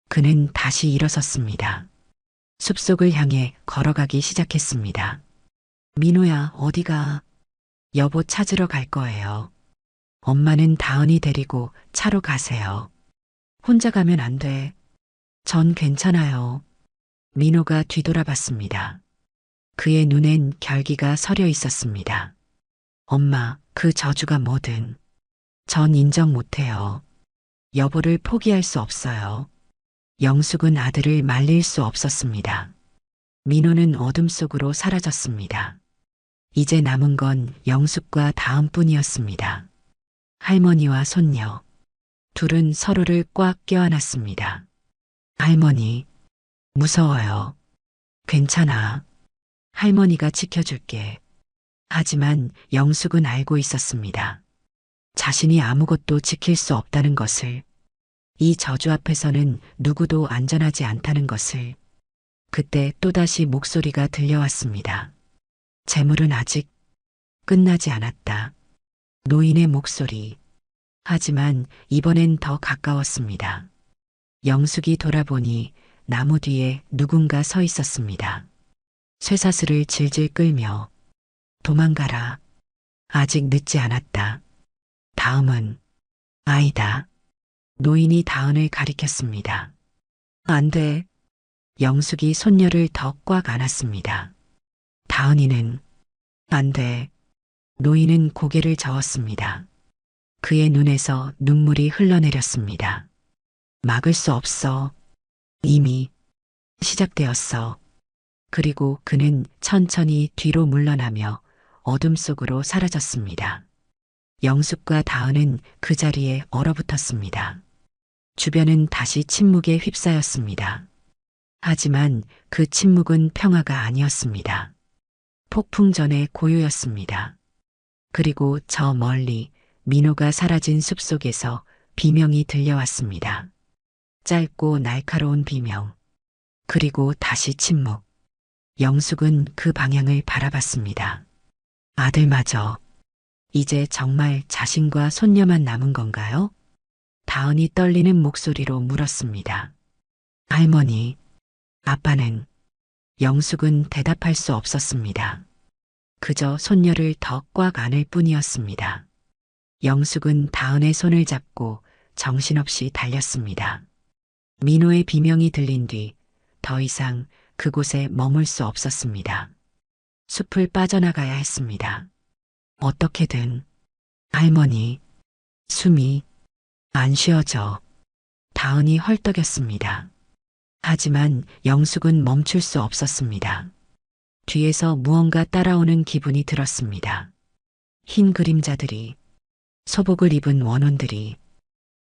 그는 다시 일어섰습니다. 숲속을 향해 걸어가기 시작했습니다. 민호야, 어디가? 여보 찾으러 갈 거예요. 엄마는 다은이 데리고 차로 가세요. 혼자 가면 안 돼. 전 괜찮아요. 민호가 뒤돌아봤습니다. 그의 눈엔 결기가 서려 있었습니다. 엄마, 그 저주가 뭐든 전 인정 못해요. 여보를 포기할 수 없어요. 영숙은 아들을 말릴 수 없었습니다. 민호는 어둠 속으로 사라졌습니다. 이제 남은 건 영숙과 다음뿐이었습니다. 할머니와 손녀. 둘은 서로를 꽉 껴안았습니다. 할머니, 무서워요. 괜찮아. 할머니가 지켜줄게. 하지만 영숙은 알고 있었습니다. 자신이 아무것도 지킬 수 없다는 것을, 이 저주 앞에서는 누구도 안전하지 않다는 것을. 그때 또다시 목소리가 들려왔습니다. 재물은 아직 끝나지 않았다. 노인의 목소리. 하지만 이번엔 더 가까웠습니다. 영숙이 돌아보니 나무 뒤에 누군가 서 있었습니다. 쇠사슬을 질질 끌며 도망가라. 아직 늦지 않았다. 다음은 아이다. 노인이 다은을 가리켰습니다. 안 돼. 영숙이 손녀를 더 꽉 안았습니다. 다은이는 안 돼. 노인은 고개를 저었습니다. 그의 눈에서 눈물이 흘러내렸습니다. 막을 수 없어. 이미 시작되었어. 그리고 그는 천천히 뒤로 물러나며 어둠 속으로 사라졌습니다. 영숙과 다은은 그 자리에 얼어붙었습니다. 주변은 다시 침묵에 휩싸였습니다. 하지만 그 침묵은 평화가 아니었습니다. 폭풍 전의 고요였습니다. 그리고 저 멀리 민호가 사라진 숲속에서 비명이 들려왔습니다. 짧고 날카로운 비명. 그리고 다시 침묵. 영숙은 그 방향을 바라봤습니다. 아들마저 이제 정말 자신과 손녀만 남은 건가요? 다은이 떨리는 목소리로 물었습니다. 할머니, 아빠는. 영숙은 대답할 수 없었습니다. 그저 손녀를 더 꽉 안을 뿐이었습니다. 영숙은 다은의 손을 잡고 정신없이 달렸습니다. 민호의 비명이 들린 뒤 더 이상 그곳에 머물 수 없었습니다. 숲을 빠져나가야 했습니다. 어떻게든. 할머니, 숨이 안 쉬어져. 다은이 헐떡였습니다. 하지만 영숙은 멈출 수 없었습니다. 뒤에서 무언가 따라오는 기분이 들었습니다. 흰 그림자들이, 소복을 입은 원혼들이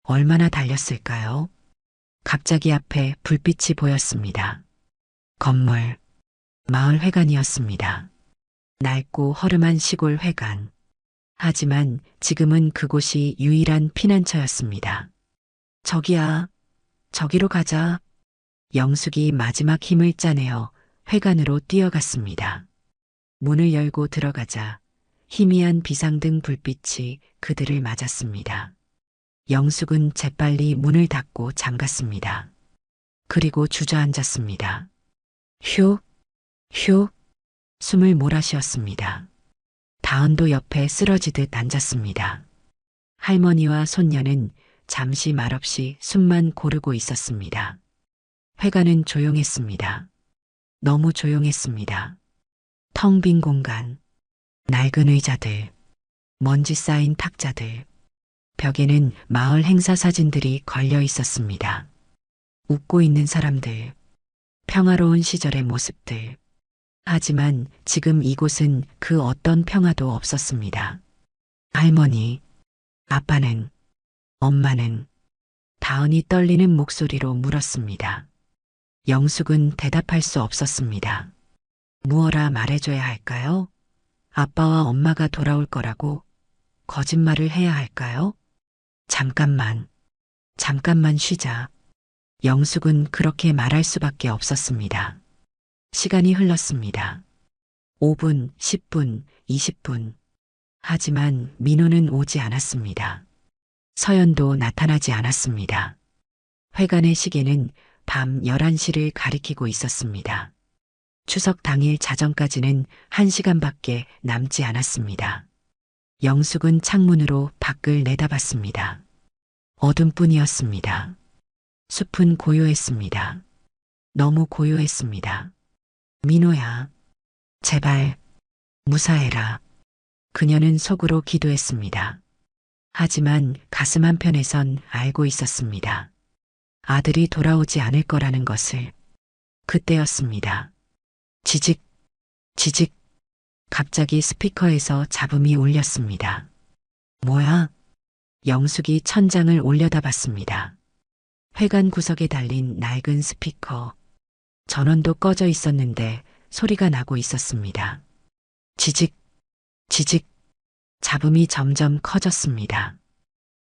얼마나 달렸을까요? 갑자기 앞에 불빛이 보였습니다. 건물, 마을 회관이었습니다. 낡고 허름한 시골 회관. 하지만 지금은 그곳이 유일한 피난처였습니다. 저기야, 저기로 가자. 영숙이 마지막 힘을 짜내어 회관으로 뛰어갔습니다. 문을 열고 들어가자 희미한 비상등 불빛이 그들을 맞았습니다. 영숙은 재빨리 문을 닫고 잠갔습니다. 그리고 주저앉았습니다. 휴, 휴, 숨을 몰아쉬었습니다. 다은도 옆에 쓰러지듯 앉았습니다. 할머니와 손녀는 잠시 말없이 숨만 고르고 있었습니다. 회관은 조용했습니다. 너무 조용했습니다. 텅 빈 공간, 낡은 의자들, 먼지 쌓인 탁자들, 벽에는 마을 행사 사진들이 걸려 있었습니다. 웃고 있는 사람들, 평화로운 시절의 모습들. 하지만 지금 이곳은 그 어떤 평화도 없었습니다. 할머니, 아빠는, 엄마는. 다은이 떨리는 목소리로 물었습니다. 영숙은 대답할 수 없었습니다. 무어라 말해줘야 할까요? 아빠와 엄마가 돌아올 거라고 거짓말을 해야 할까요? 잠깐만 쉬자. 영숙은 그렇게 말할 수밖에 없었습니다. 시간이 흘렀습니다. 5분, 10분, 20분. 하지만 민호는 오지 않았습니다. 서연도 나타나지 않았습니다. 회관의 시계는 밤 11시를 가리키고 있었습니다. 추석 당일 자정까지는 1시간밖에 남지 않았습니다. 영숙은 창문으로 밖을 내다봤습니다. 어둠뿐이었습니다. 숲은 고요했습니다. 너무 고요했습니다. 민호야, 제발 무사해라. 그녀는 속으로 기도했습니다. 하지만 가슴 한편에선 알고 있었습니다. 아들이 돌아오지 않을 거라는 것을. 그때였습니다. 지직, 지직. 갑자기 스피커에서 잡음이 울렸습니다. 뭐야? 영숙이 천장을 올려다봤습니다. 회관 구석에 달린 낡은 스피커. 전원도 꺼져 있었는데 소리가 나고 있었습니다. 지직, 지직, 잡음이 점점 커졌습니다.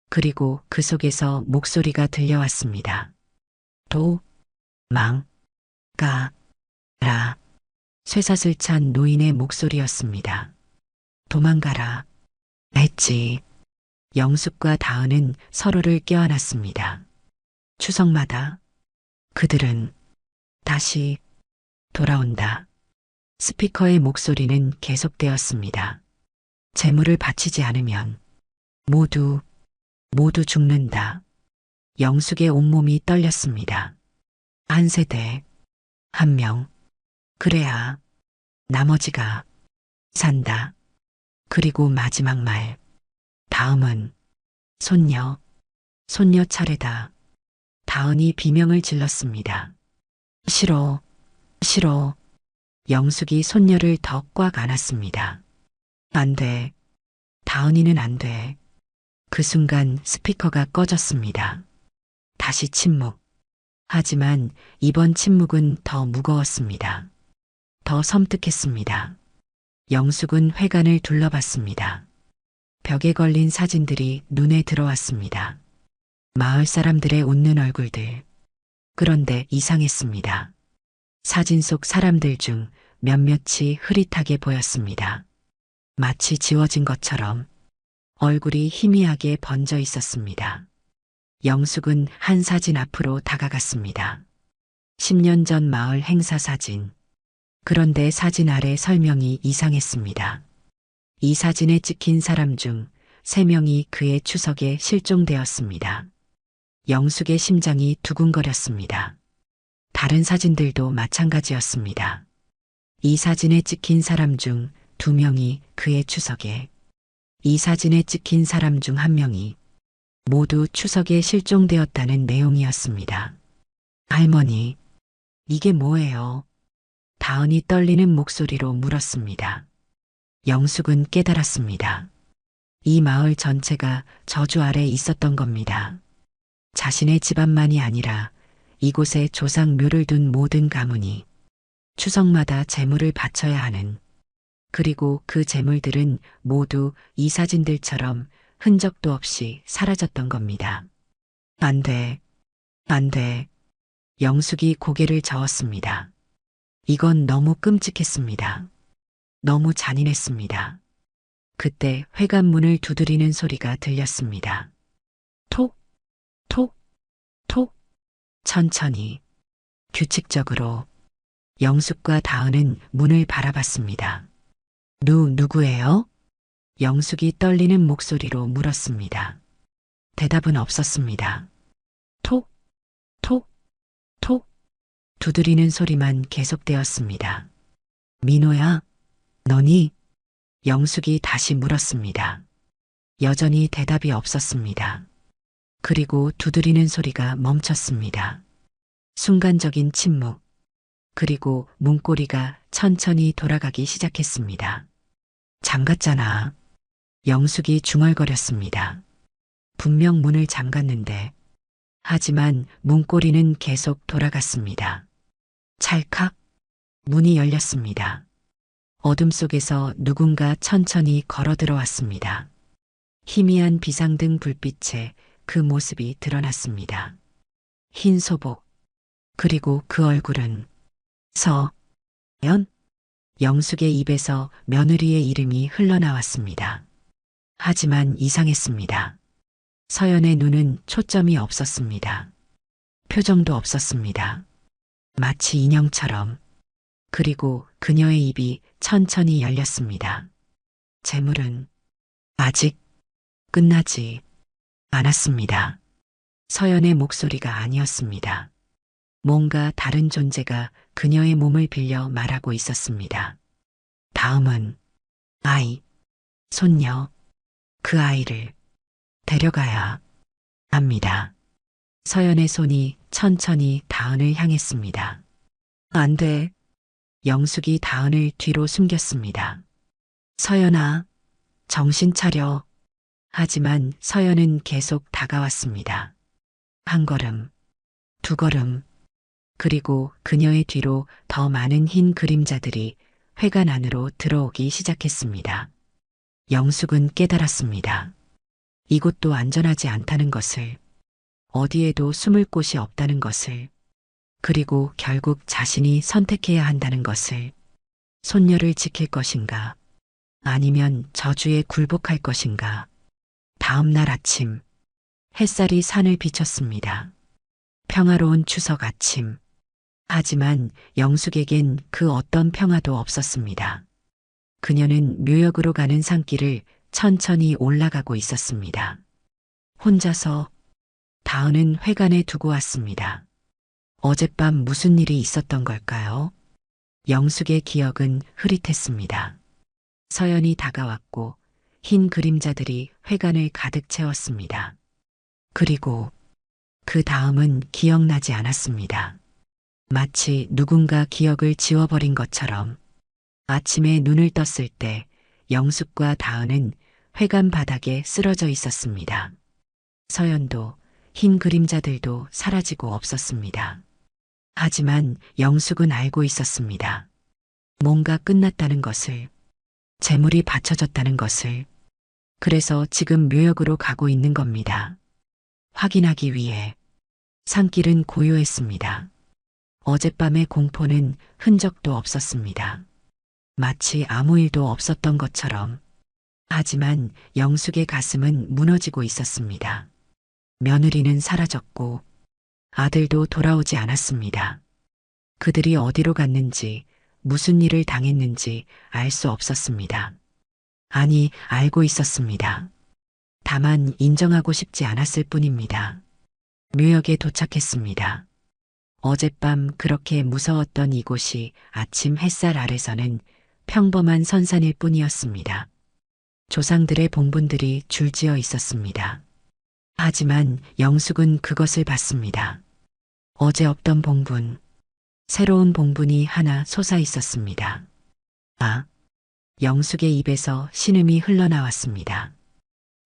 그리고 그 속에서 목소리가 들려왔습니다. 도, 망, 가, 라. 쇠사슬 찬 노인의 목소리였습니다. 도망가라. 했지. 영숙과 다은은 서로를 껴안았습니다. 추석마다 그들은 다시 돌아온다. 스피커의 목소리는 계속되었습니다. 재물을 바치지 않으면 모두 죽는다. 영숙의 온몸이 떨렸습니다. 한 세대, 한 명, 그래야 나머지가 산다. 그리고 마지막 말, 다음은 손녀 차례다. 다은이 비명을 질렀습니다. 싫어. 영숙이 손녀를 더 꽉 안았습니다. 안 돼. 다은이는 안 돼. 그 순간 스피커가 꺼졌습니다. 다시 침묵. 하지만 이번 침묵은 더 무거웠습니다. 더 섬뜩했습니다. 영숙은 회관을 둘러봤습니다. 벽에 걸린 사진들이 눈에 들어왔습니다. 마을 사람들의 웃는 얼굴들. 그런데 이상했습니다. 사진 속 사람들 중 몇몇이 흐릿하게 보였습니다. 마치 지워진 것처럼 얼굴이 희미하게 번져 있었습니다. 영숙은 한 사진 앞으로 다가갔습니다. 10년 전 마을 행사 사진. 그런데 사진 아래 설명이 이상했습니다. 이 사진에 찍힌 사람 중 3명이 그의 추석에 실종되었습니다. 영숙의 심장이 두근거렸습니다. 다른 사진들도 마찬가지였습니다. 이 사진에 찍힌 사람 중 2명이 그의 추석에, 이 사진에 찍힌 사람 중 1명이 모두 추석에 실종되었다는 내용이었습니다. 할머니, 이게 뭐예요? 다은이 떨리는 목소리로 물었습니다. 영숙은 깨달았습니다. 이 마을 전체가 저주 아래 있었던 겁니다. 자신의 집안만이 아니라 이곳에 조상 묘를 둔 모든 가문이 추석마다 제물을 바쳐야 하는, 그리고 그 제물들은 모두 이 사진들처럼 흔적도 없이 사라졌던 겁니다. 안 돼. 영숙이 고개를 저었습니다. 이건 너무 끔찍했습니다. 너무 잔인했습니다. 그때 회관문을 두드리는 소리가 들렸습니다. 톡, 톡, 톡. 천천히, 규칙적으로. 영숙과 다은은 문을 바라봤습니다. 누구예요? 영숙이 떨리는 목소리로 물었습니다. 대답은 없었습니다. 톡, 톡, 톡. 두드리는 소리만 계속되었습니다. 민호야, 너니? 영숙이 다시 물었습니다. 여전히 대답이 없었습니다. 그리고 두드리는 소리가 멈췄습니다. 순간적인 침묵. 그리고 문고리가 천천히 돌아가기 시작했습니다. 잠갔잖아. 영숙이 중얼거렸습니다. 분명 문을 잠갔는데, 하지만 문고리는 계속 돌아갔습니다. 찰칵, 문이 열렸습니다. 어둠 속에서 누군가 천천히 걸어 들어왔습니다. 희미한 비상등 불빛에 그 모습이 드러났습니다. 흰 소복, 그리고 그 얼굴은 서연? 영숙의 입에서 며느리의 이름이 흘러나왔습니다. 하지만 이상했습니다. 서연의 눈은 초점이 없었습니다. 표정도 없었습니다. 마치 인형처럼. 그리고 그녀의 입이 천천히 열렸습니다. 재물은 아직 끝나지 않았습니다. 서연의 목소리가 아니었습니다. 뭔가 다른 존재가 그녀의 몸을 빌려 말하고 있었습니다. 다음은 아이, 손녀, 그 아이를 데려가야 합니다. 서연의 손이 천천히 다은을 향했습니다. 안 돼. 영숙이 다은을 뒤로 숨겼습니다. 서연아, 정신 차려. 하지만 서연은 계속 다가왔습니다. 한 걸음, 두 걸음, 그리고 그녀의 뒤로 더 많은 흰 그림자들이 회관 안으로 들어오기 시작했습니다. 영숙은 깨달았습니다. 이곳도 안전하지 않다는 것을, 어디에도 숨을 곳이 없다는 것을, 그리고 결국 자신이 선택해야 한다는 것을. 손녀를 지킬 것인가, 아니면 저주에 굴복할 것인가. 다음 날 아침, 햇살이 산을 비췄습니다. 평화로운 추석 아침. 하지만 영숙에겐 그 어떤 평화도 없었습니다. 그녀는 묘역으로 가는 산길을 천천히 올라가고 있었습니다. 혼자서. 다은은 회관에 두고 왔습니다. 어젯밤 무슨 일이 있었던 걸까요? 영숙의 기억은 흐릿했습니다. 서연이 다가왔고 흰 그림자들이 회관을 가득 채웠습니다. 그리고 그 다음은 기억나지 않았습니다. 마치 누군가 기억을 지워버린 것처럼. 아침에 눈을 떴을 때 영숙과 다은은 회관 바닥에 쓰러져 있었습니다. 서연도 흰 그림자들도 사라지고 없었습니다. 하지만 영숙은 알고 있었습니다. 뭔가 끝났다는 것을, 재물이 바쳐졌다는 것을. 그래서 지금 묘역으로 가고 있는 겁니다. 확인하기 위해. 산길은 고요했습니다. 어젯밤의 공포는 흔적도 없었습니다. 마치 아무 일도 없었던 것처럼. 하지만 영숙의 가슴은 무너지고 있었습니다. 며느리는 사라졌고 아들도 돌아오지 않았습니다. 그들이 어디로 갔는지, 무슨 일을 당했는지 알 수 없었습니다. 아니, 알고 있었습니다. 다만 인정하고 싶지 않았을 뿐입니다. 묘역에 도착했습니다. 어젯밤 그렇게 무서웠던 이곳이 아침 햇살 아래서는 평범한 선산일 뿐이었습니다. 조상들의 봉분들이 줄지어 있었습니다. 하지만 영숙은 그것을 봤습니다. 어제 없던 봉분, 새로운 봉분이 하나 솟아 있었습니다. 아, 영숙의 입에서 신음이 흘러나왔습니다.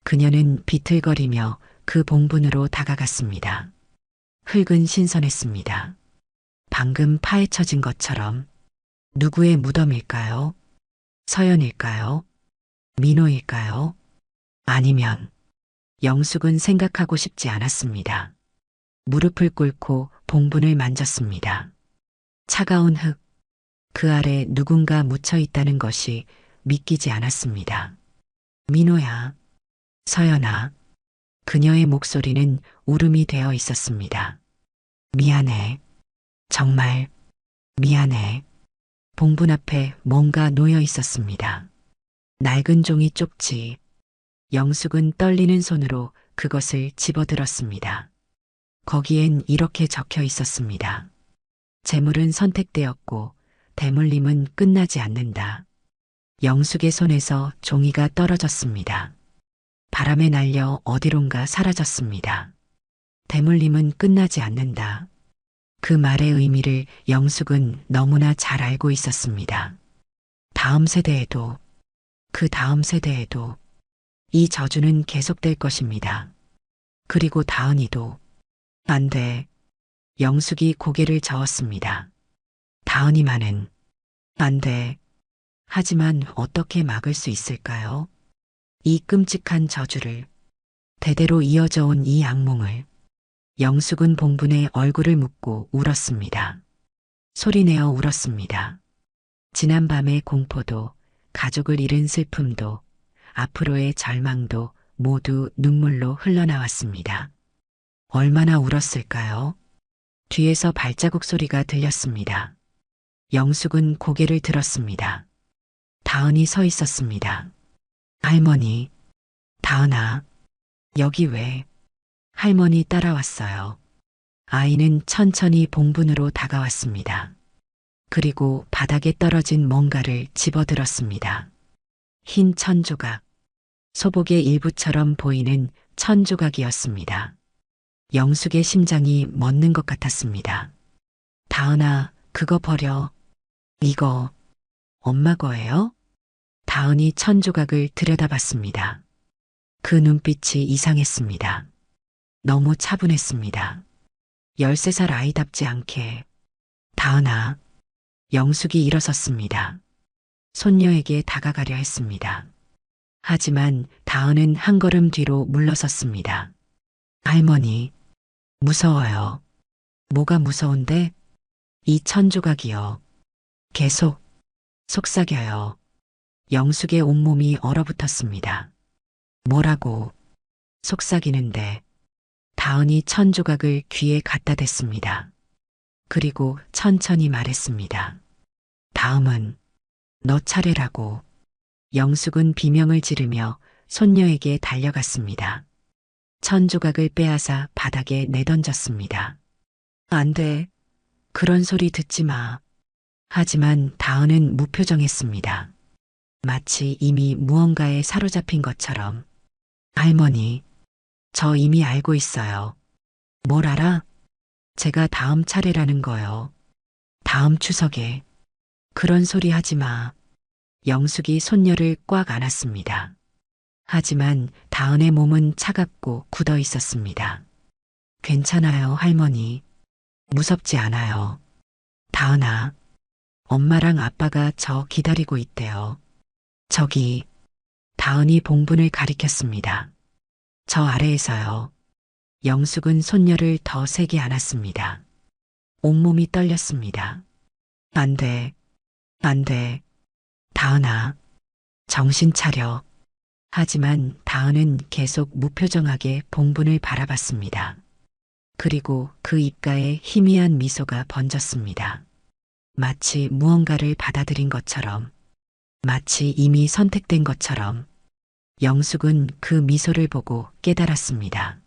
그녀는 비틀거리며 그 봉분으로 다가갔습니다. 흙은 신선했습니다. 방금 파헤쳐진 것처럼. 누구의 무덤일까요? 서연일까요? 민호일까요? 아니면. 영숙은 생각하고 싶지 않았습니다. 무릎을 꿇고 봉분을 만졌습니다. 차가운 흙, 그 아래 누군가 묻혀 있다는 것이 믿기지 않았습니다. 민호야, 서연아. 그녀의 목소리는 울음이 되어 있었습니다. 미안해. 정말 미안해. 봉분 앞에 뭔가 놓여 있었습니다. 낡은 종이 쪽지. 영숙은 떨리는 손으로 그것을 집어들었습니다. 거기엔 이렇게 적혀 있었습니다. 재물은 선택되었고 대물림은 끝나지 않는다. 영숙의 손에서 종이가 떨어졌습니다. 바람에 날려 어디론가 사라졌습니다. 대물림은 끝나지 않는다. 그 말의 의미를 영숙은 너무나 잘 알고 있었습니다. 다음 세대에도, 그 다음 세대에도 이 저주는 계속될 것입니다. 그리고 다은이도. 안 돼. 영숙이 고개를 저었습니다. 다은이만은. 안 돼. 하지만 어떻게 막을 수 있을까요? 이 끔찍한 저주를, 대대로 이어져 온 이 악몽을. 영숙은 봉분에 얼굴을 묻고 울었습니다. 소리내어 울었습니다. 지난밤의 공포도, 가족을 잃은 슬픔도, 앞으로의 절망도 모두 눈물로 흘러나왔습니다. 얼마나 울었을까요? 뒤에서 발자국 소리가 들렸습니다. 영숙은 고개를 들었습니다. 다은이 서 있었습니다. 할머니, 다은아, 여기 왜? 할머니 따라왔어요. 아이는 천천히 봉분으로 다가왔습니다. 그리고 바닥에 떨어진 뭔가를 집어들었습니다. 흰 천조각, 소복의 일부처럼 보이는 천조각이었습니다. 영숙의 심장이 멎는 것 같았습니다. 다은아, 그거 버려. 이거 엄마 거예요? 다은이 천조각을 들여다봤습니다. 그 눈빛이 이상했습니다. 너무 차분했습니다. 13살 아이답지 않게. 다은아. 영숙이 일어섰습니다. 손녀에게 다가가려 했습니다. 하지만 다은은 한 걸음 뒤로 물러섰습니다. 할머니, 무서워요. 뭐가 무서운데? 이 천조각이요. 계속 속삭여요. 영숙의 온몸이 얼어붙었습니다. 뭐라고? 속삭이는데 다은이 천조각을 귀에 갖다 댔습니다. 그리고 천천히 말했습니다. 다음은 너 차례라고. 영숙은 비명을 지르며 손녀에게 달려갔습니다. 천조각을 빼앗아 바닥에 내던졌습니다. 안 돼. 그런 소리 듣지 마. 하지만 다은은 무표정했습니다. 마치 이미 무언가에 사로잡힌 것처럼. 할머니, 저 이미 알고 있어요. 뭘 알아? 제가 다음 차례라는 거요. 다음 추석에. 그런 소리 하지 마. 영숙이 손녀를 꽉 안았습니다. 하지만 다은의 몸은 차갑고 굳어 있었습니다. 괜찮아요, 할머니. 무섭지 않아요. 다은아, 엄마랑 아빠가 저 기다리고 있대요. 저기, 다은이 봉분을 가리켰습니다. 저 아래에서요. 영숙은 손녀를 더 세게 안았습니다. 온몸이 떨렸습니다. 안 돼, 안 돼. 다은아, 정신 차려. 하지만 다은은 계속 무표정하게 봉분을 바라봤습니다. 그리고 그 입가에 희미한 미소가 번졌습니다. 마치 무언가를 받아들인 것처럼, 마치 이미 선택된 것처럼. 영숙은 그 미소를 보고 깨달았습니다.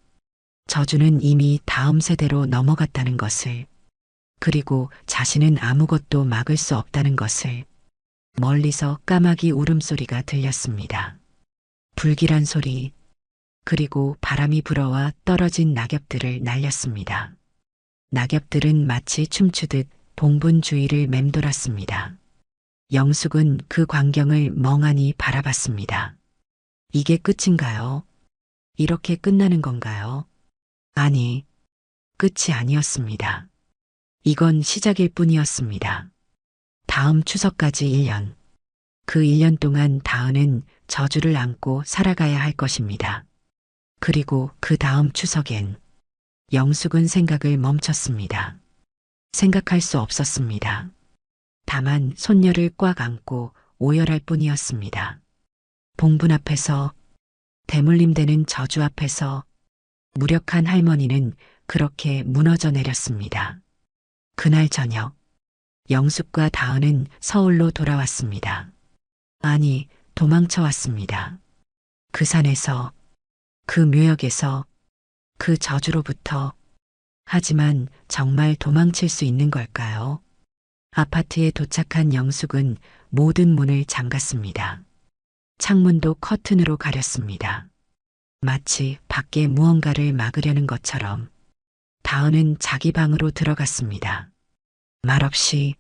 저주는 이미 다음 세대로 넘어갔다는 것을, 그리고 자신은 아무것도 막을 수 없다는 것을. 멀리서 까마귀 울음소리가 들렸습니다. 불길한 소리, 그리고 바람이 불어와 떨어진 낙엽들을 날렸습니다. 낙엽들은 마치 춤추듯 봉분 주위를 맴돌았습니다. 영숙은 그 광경을 멍하니 바라봤습니다. 이게 끝인가요? 이렇게 끝나는 건가요? 아니, 끝이 아니었습니다. 이건 시작일 뿐이었습니다. 다음 추석까지 1년. 그 1년 동안 다은은 저주를 안고 살아가야 할 것입니다. 그리고 그 다음 추석엔 영숙은 생각을 멈췄습니다. 생각할 수 없었습니다. 다만 손녀를 꽉 안고 오열할 뿐이었습니다. 봉분 앞에서, 대물림되는 저주 앞에서 무력한 할머니는 그렇게 무너져 내렸습니다. 그날 저녁, 영숙과 다은은 서울로 돌아왔습니다. 아니, 도망쳐 왔습니다. 그 산에서, 그 묘역에서, 그 저주로부터. 하지만 정말 도망칠 수 있는 걸까요? 아파트에 도착한 영숙은 모든 문을 잠갔습니다. 창문도 커튼으로 가렸습니다. 마치 밖에 무언가를 막으려는 것처럼. 다은은 자기 방으로 들어갔습니다. 말없이,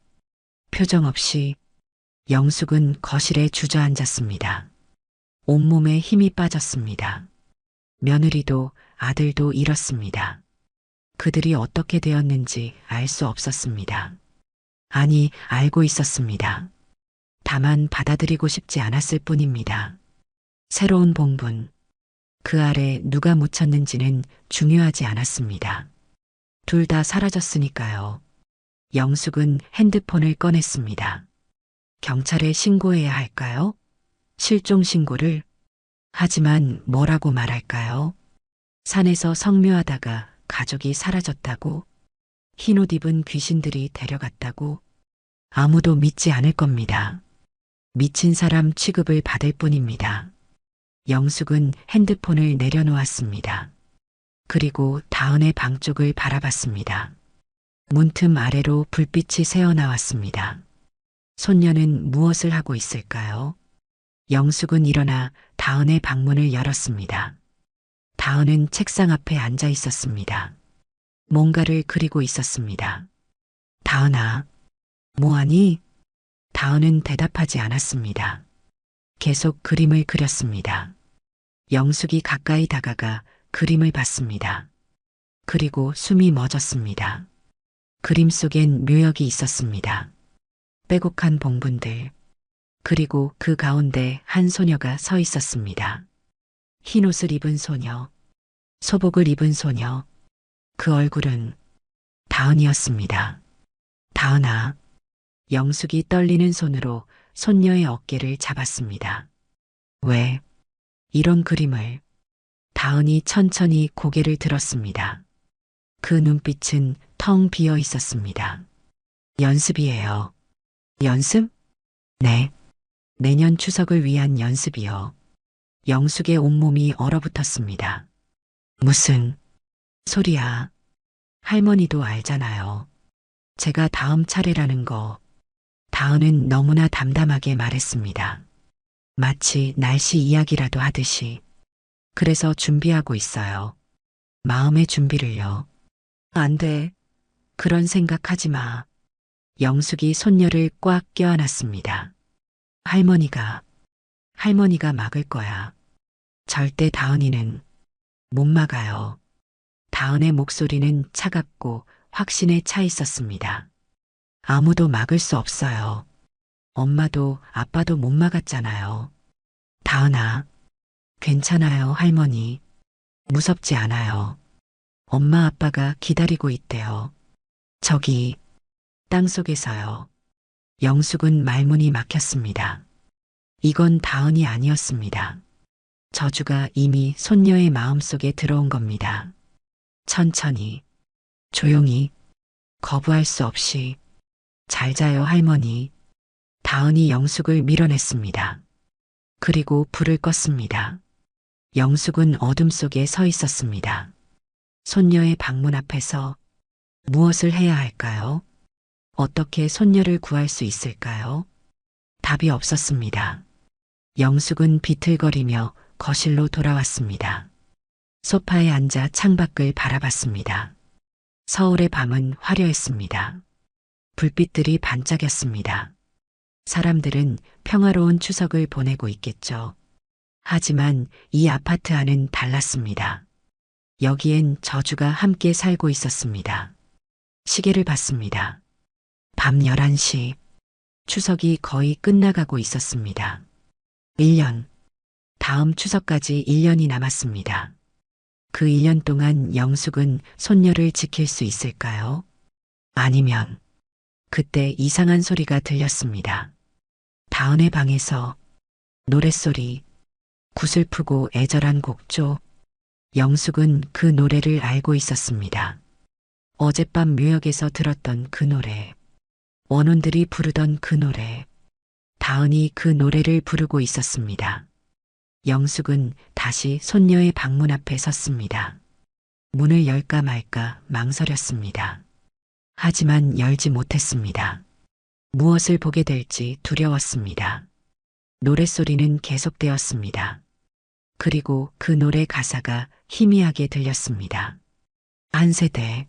표정 없이. 영숙은 거실에 주저앉았습니다. 온몸에 힘이 빠졌습니다. 며느리도 아들도 잃었습니다. 그들이 어떻게 되었는지 알 수 없었습니다. 아니, 알고 있었습니다. 다만 받아들이고 싶지 않았을 뿐입니다. 새로운 봉분, 그 아래 누가 묻혔는지는 중요하지 않았습니다. 둘 다 사라졌으니까요. 영숙은 핸드폰을 꺼냈습니다. 경찰에 신고해야 할까요? 실종 신고를? 하지만 뭐라고 말할까요? 산에서 성묘하다가 가족이 사라졌다고? 흰옷 입은 귀신들이 데려갔다고? 아무도 믿지 않을 겁니다. 미친 사람 취급을 받을 뿐입니다. 영숙은 핸드폰을 내려놓았습니다. 그리고 다은의 방 쪽을 바라봤습니다. 문틈 아래로 불빛이 새어나왔습니다. 손녀는 무엇을 하고 있을까요? 영숙은 일어나 다은의 방문을 열었습니다. 다은은 책상 앞에 앉아 있었습니다. 뭔가를 그리고 있었습니다. 다은아, 뭐하니? 다은은 대답하지 않았습니다. 계속 그림을 그렸습니다. 영숙이 가까이 다가가 그림을 봤습니다. 그리고 숨이 멎었습니다. 그림 속엔 묘역이 있었습니다. 빼곡한 봉분들, 그리고 그 가운데 한 소녀가 서 있었습니다. 흰 옷을 입은 소녀, 소복을 입은 소녀, 그 얼굴은 다은이었습니다. 다은아, 영숙이 떨리는 손으로 손녀의 어깨를 잡았습니다. 왜 이런 그림을? 다은이 천천히 고개를 들었습니다. 그 눈빛은 텅 비어 있었습니다. 연습이에요. 연습? 네. 내년 추석을 위한 연습이요. 영숙의 온몸이 얼어붙었습니다. 무슨 소리야? 할머니도 알잖아요. 제가 다음 차례라는 거. 다은은 너무나 담담하게 말했습니다. 마치 날씨 이야기라도 하듯이. 그래서 준비하고 있어요. 마음의 준비를요. 안 돼. 그런 생각하지 마. 영숙이 손녀를 꽉 껴안았습니다. 할머니가 막을 거야. 절대 다은이는 못 막아요. 다은의 목소리는 차갑고 확신에 차 있었습니다. 아무도 막을 수 없어요. 엄마도 아빠도 못 막았잖아요. 다은아, 괜찮아요, 할머니. 무섭지 않아요. 엄마 아빠가 기다리고 있대요. 저기, 땅속에서요. 영숙은 말문이 막혔습니다. 이건 다은이 아니었습니다. 저주가 이미 손녀의 마음속에 들어온 겁니다. 천천히, 조용히, 거부할 수 없이. 잘 자요, 할머니. 다은이 영숙을 밀어냈습니다. 그리고 불을 껐습니다. 영숙은 어둠 속에 서 있었습니다. 손녀의 방문 앞에서 무엇을 해야 할까요? 어떻게 손녀를 구할 수 있을까요? 답이 없었습니다. 영숙은 비틀거리며 거실로 돌아왔습니다. 소파에 앉아 창밖을 바라봤습니다. 서울의 밤은 화려했습니다. 불빛들이 반짝였습니다. 사람들은 평화로운 추석을 보내고 있겠죠. 하지만 이 아파트 안은 달랐습니다. 여기엔 저주가 함께 살고 있었습니다. 시계를 봤습니다. 밤 11시. 추석이 거의 끝나가고 있었습니다. 1년. 다음 추석까지 1년이 남았습니다. 그 1년 동안 영숙은 손녀를 지킬 수 있을까요? 아니면 그때 이상한 소리가 들렸습니다. 다은의 방에서 노랫소리, 구슬프고 애절한 곡조. 영숙은 그 노래를 알고 있었습니다. 어젯밤 묘역에서 들었던 그 노래. 원혼들이 부르던 그 노래. 다은이 그 노래를 부르고 있었습니다. 영숙은 다시 손녀의 방문 앞에 섰습니다. 문을 열까 말까 망설였습니다. 하지만 열지 못했습니다. 무엇을 보게 될지 두려웠습니다. 노랫소리는 계속되었습니다. 그리고 그 노래 가사가 희미하게 들렸습니다. 한 세대,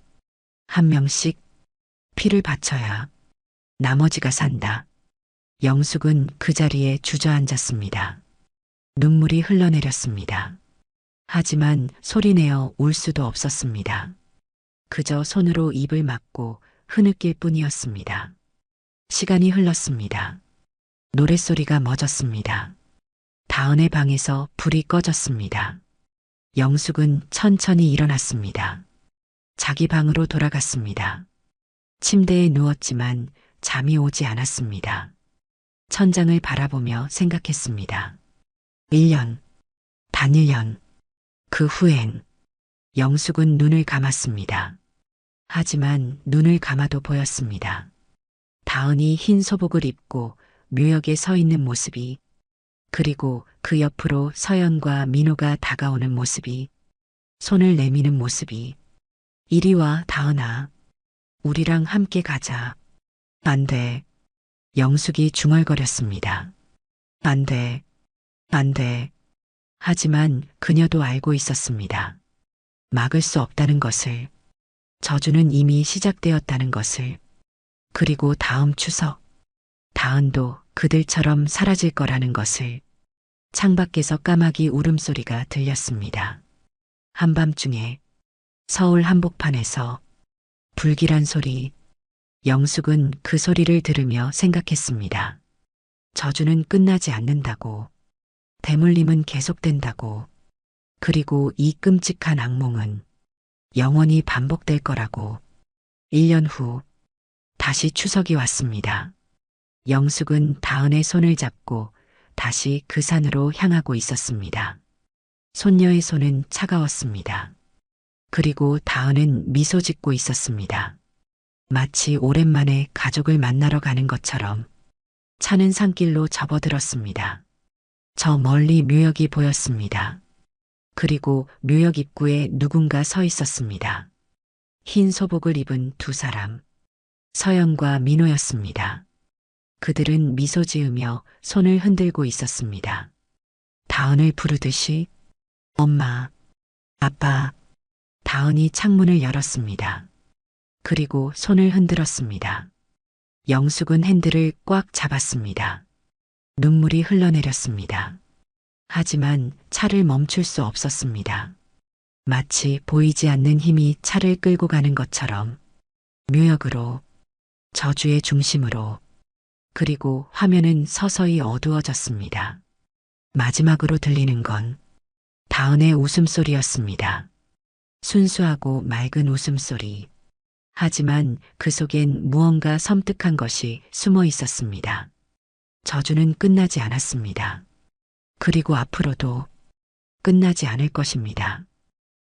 한 명씩 피를 바쳐야 나머지가 산다. 영숙은 그 자리에 주저앉았습니다. 눈물이 흘러내렸습니다. 하지만 소리내어 울 수도 없었습니다. 그저 손으로 입을 막고 흐느낄 뿐이었습니다. 시간이 흘렀습니다. 노랫소리가 멎었습니다. 다은의 방에서 불이 꺼졌습니다. 영숙은 천천히 일어났습니다. 자기 방으로 돌아갔습니다. 침대에 누웠지만 잠이 오지 않았습니다. 천장을 바라보며 생각했습니다. 1년, 단 1년. 그 후엔 영숙은 눈을 감았습니다. 하지만 눈을 감아도 보였습니다. 다은이 흰 소복을 입고 묘역에 서 있는 모습이, 그리고 그 옆으로 서연과 민호가 다가오는 모습이, 손을 내미는 모습이. 이리 와, 다은아. 우리랑 함께 가자. 안 돼. 영숙이 중얼거렸습니다. 안 돼. 안 돼. 하지만 그녀도 알고 있었습니다. 막을 수 없다는 것을. 저주는 이미 시작되었다는 것을. 그리고 다음 추석, 다은도 그들처럼 사라질 거라는 것을. 창밖에서 까마귀 울음소리가 들렸습니다. 한밤중에 서울 한복판에서 불길한 소리. 영숙은 그 소리를 들으며 생각했습니다. 저주는 끝나지 않는다고. 대물림은 계속된다고. 그리고 이 끔찍한 악몽은 영원히 반복될 거라고. 1년 후 다시 추석이 왔습니다. 영숙은 다은의 손을 잡고 다시 그 산으로 향하고 있었습니다. 손녀의 손은 차가웠습니다. 그리고 다은은 미소 짓고 있었습니다. 마치 오랜만에 가족을 만나러 가는 것처럼 차는 산길로 접어들었습니다. 저 멀리 묘역이 보였습니다. 그리고 묘역 입구에 누군가 서 있었습니다. 흰 소복을 입은 두 사람, 서영과 민호였습니다. 그들은 미소 지으며 손을 흔들고 있었습니다. 다은을 부르듯이 엄마, 아빠. 다은이 창문을 열었습니다. 그리고 손을 흔들었습니다. 영숙은 핸들을 꽉 잡았습니다. 눈물이 흘러내렸습니다. 하지만 차를 멈출 수 없었습니다. 마치 보이지 않는 힘이 차를 끌고 가는 것처럼 묘역으로, 저주의 중심으로, 그리고 화면은 서서히 어두워졌습니다. 마지막으로 들리는 건 다은의 웃음소리였습니다. 순수하고 맑은 웃음소리. 하지만 그 속엔 무언가 섬뜩한 것이 숨어 있었습니다. 저주는 끝나지 않았습니다. 그리고 앞으로도 끝나지 않을 것입니다.